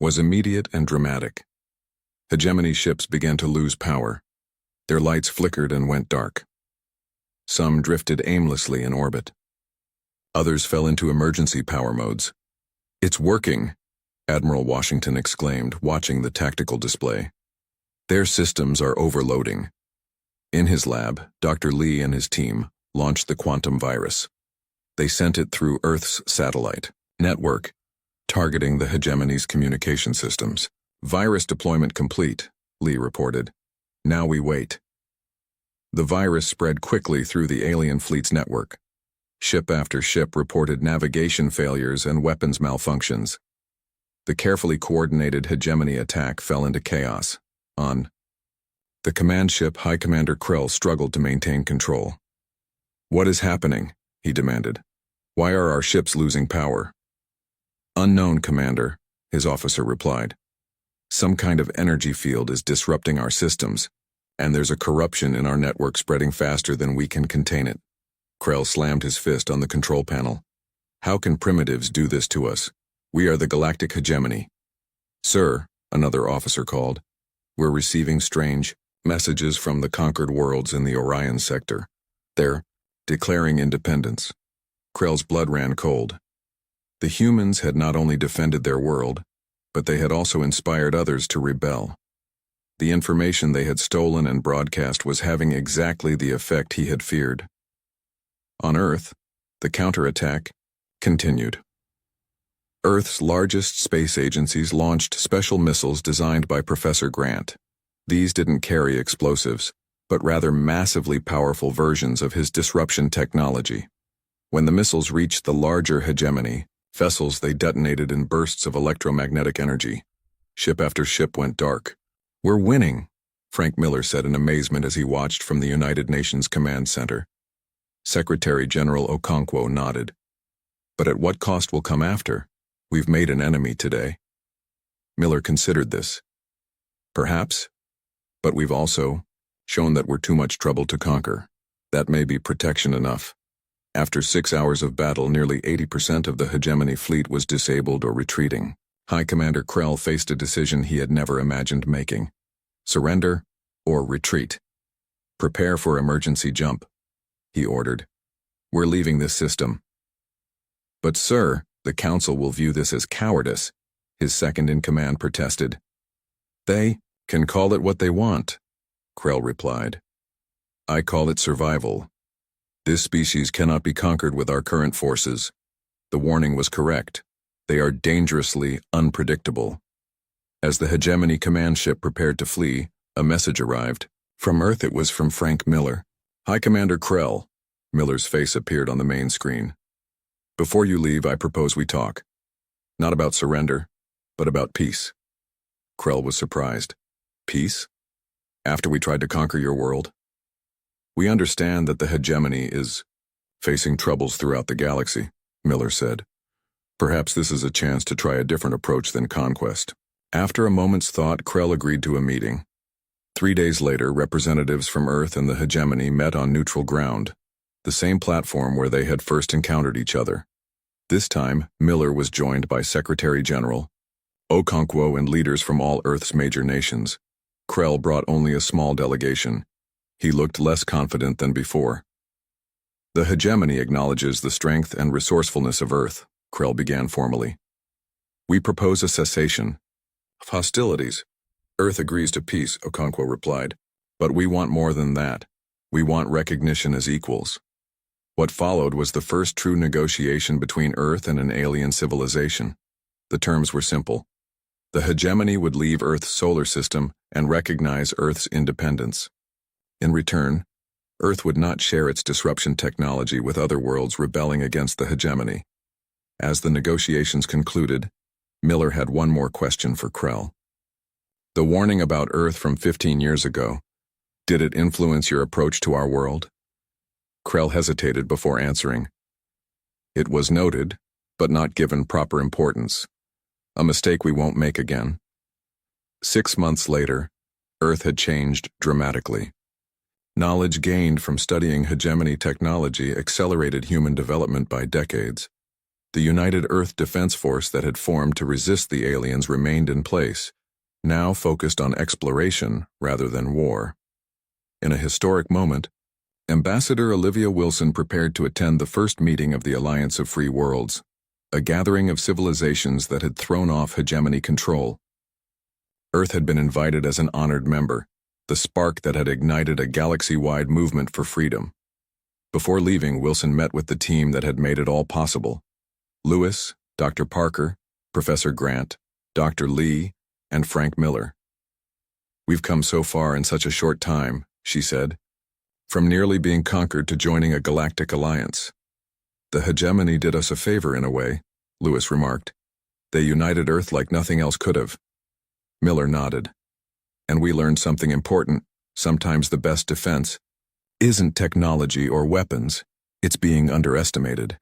was immediate and dramatic. Hegemony ships began to lose power. Their lights flickered and went dark. Some drifted aimlessly in orbit. Others fell into emergency power modes. It's working, Admiral Washington exclaimed, watching the tactical display. Their systems are overloading. In his lab, Dr. Lee and his team launched the quantum virus. They sent it through Earth's satellite network, targeting the hegemony's communication systems. Virus deployment complete, Lee reported. Now we wait. The virus spread quickly through the alien fleet's network. Ship after ship reported navigation failures and weapons malfunctions. The carefully coordinated hegemony attack fell into chaos. On the command ship, High Commander Krell struggled to maintain control. What is happening? He demanded. Why are our ships losing power? Unknown, Commander, his officer replied. Some kind of energy field is disrupting our systems, and there's a corruption in our network spreading faster than we can contain it. Krell slammed his fist on the control panel. How can primitives do this to us? We are the galactic hegemony. Sir, another officer called, we're receiving strange messages from the conquered worlds in the Orion sector. They're declaring independence. Krell's blood ran cold. The humans had not only defended their world, but they had also inspired others to rebel. The information they had stolen and broadcast was having exactly the effect he had feared. On Earth, the counterattack continued. Earth's largest space agencies launched special missiles designed by Professor Grant. These didn't carry explosives, but rather massively powerful versions of his disruption technology. When the missiles reached the larger hegemony, vessels they detonated in bursts of electromagnetic energy. Ship after ship went dark. We're winning, Frank Miller said in amazement as he watched from the United Nations Command Center. Secretary General Okonkwo nodded. But at what cost will come after? We've made an enemy today. Miller considered this. Perhaps, but we've also shown that we're too much trouble to conquer. That may be protection enough. After 6 hours of battle, nearly 80% of the hegemony fleet was disabled or retreating. High Commander Krell faced a decision he had never imagined making. Surrender or retreat. Prepare for emergency jump, he ordered. We're leaving this system. But sir, the council will view this as cowardice, his second-in-command protested. They can call it what they want, Krell replied. I call it survival. This species cannot be conquered with our current forces. The warning was correct. They are dangerously unpredictable. As the Hegemony command ship prepared to flee, a message arrived. From Earth it was from Frank Miller. Hi, Commander Krell. Miller's face appeared on the main screen. Before you leave, I propose we talk. Not about surrender, but about peace. Krell was surprised. Peace? After we tried to conquer your world? We understand that the Hegemony is facing troubles throughout the galaxy, Miller said. Perhaps this is a chance to try a different approach than conquest. After a moment's thought, Krell agreed to a meeting. 3 days later, representatives from Earth and the Hegemony met on neutral ground, the same platform where they had first encountered each other. This time, Miller was joined by Secretary General Okonkwo and leaders from all Earth's major nations. Krell brought only a small delegation. He looked less confident than before. The Hegemony acknowledges the strength and resourcefulness of Earth, Krell began formally. We propose a cessation of hostilities. Earth agrees to peace, Okonkwo replied. But we want more than that. We want recognition as equals. What followed was the first true negotiation between Earth and an alien civilization. The terms were simple. The Hegemony would leave Earth's solar system and recognize Earth's independence. In return, Earth would not share its disruption technology with other worlds rebelling against the Hegemony. As the negotiations concluded, Miller had one more question for Krell. The warning about Earth from 15 years ago, did it influence your approach to our world? Krell hesitated before answering. It was noted, but not given proper importance. A mistake we won't make again. 6 months later, Earth had changed dramatically. Knowledge gained from studying Hegemony technology accelerated human development by decades. The United Earth Defense Force that had formed to resist the aliens remained in place, now focused on exploration rather than war. In a historic moment, Ambassador Olivia Wilson prepared to attend the first meeting of the Alliance of Free Worlds, a gathering of civilizations that had thrown off Hegemony control. Earth had been invited as an honored member, the spark that had ignited a galaxy-wide movement for freedom. Before leaving, Wilson met with the team that had made it all possible. Lewis, Dr. Parker, Professor Grant, Dr. Lee, and Frank Miller. We've come so far in such a short time, she said. From nearly being conquered to joining a galactic alliance. The Hegemony did us a favor in a way, Lewis remarked. They united Earth like nothing else could have. Miller nodded. And we learned something important. Sometimes the best defense isn't technology or weapons, it's being underestimated.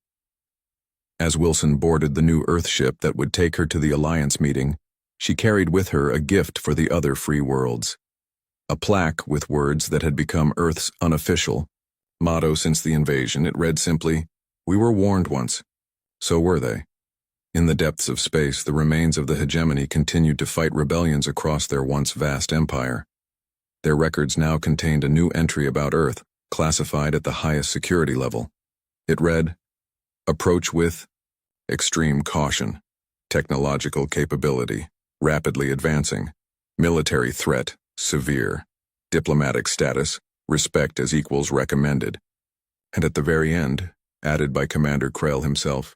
As Wilson boarded the new Earth ship that would take her to the Alliance meeting, she carried with her a gift for the other free worlds. A plaque with words that had become Earth's unofficial motto since the invasion. It read simply, "We were warned once." So were they. In the depths of space, the remains of the Hegemony continued to fight rebellions across their once vast empire. Their records now contained a new entry about Earth, classified at the highest security level. It read, "Approach with extreme caution, technological capability, rapidly advancing, military threat, severe, diplomatic status, respect as equals recommended." And at the very end, added by Commander Krell himself,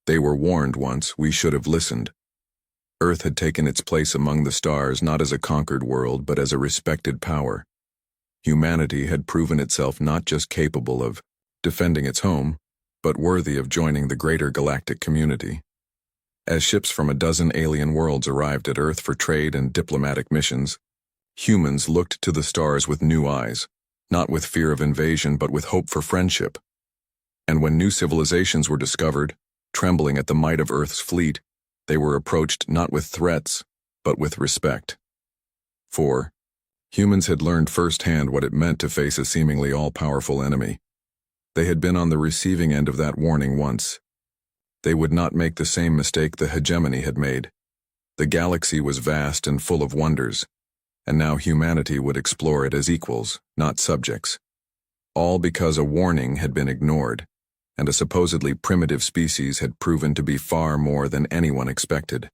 "They were warned once, we should have listened." Earth had taken its place among the stars not as a conquered world but as a respected power. Humanity had proven itself not just capable of defending its home, but worthy of joining the greater galactic community. As ships from a dozen alien worlds arrived at Earth for trade and diplomatic missions, humans looked to the stars with new eyes, not with fear of invasion but with hope for friendship. And when new civilizations were discovered, trembling at the might of Earth's fleet, they were approached not with threats, but with respect. For humans had learned firsthand what it meant to face a seemingly all-powerful enemy. They had been on the receiving end of that warning once. They would not make the same mistake the Hegemony had made. The galaxy was vast and full of wonders, and now humanity would explore it as equals, not subjects. All because a warning had been ignored, and a supposedly primitive species had proven to be far more than anyone expected.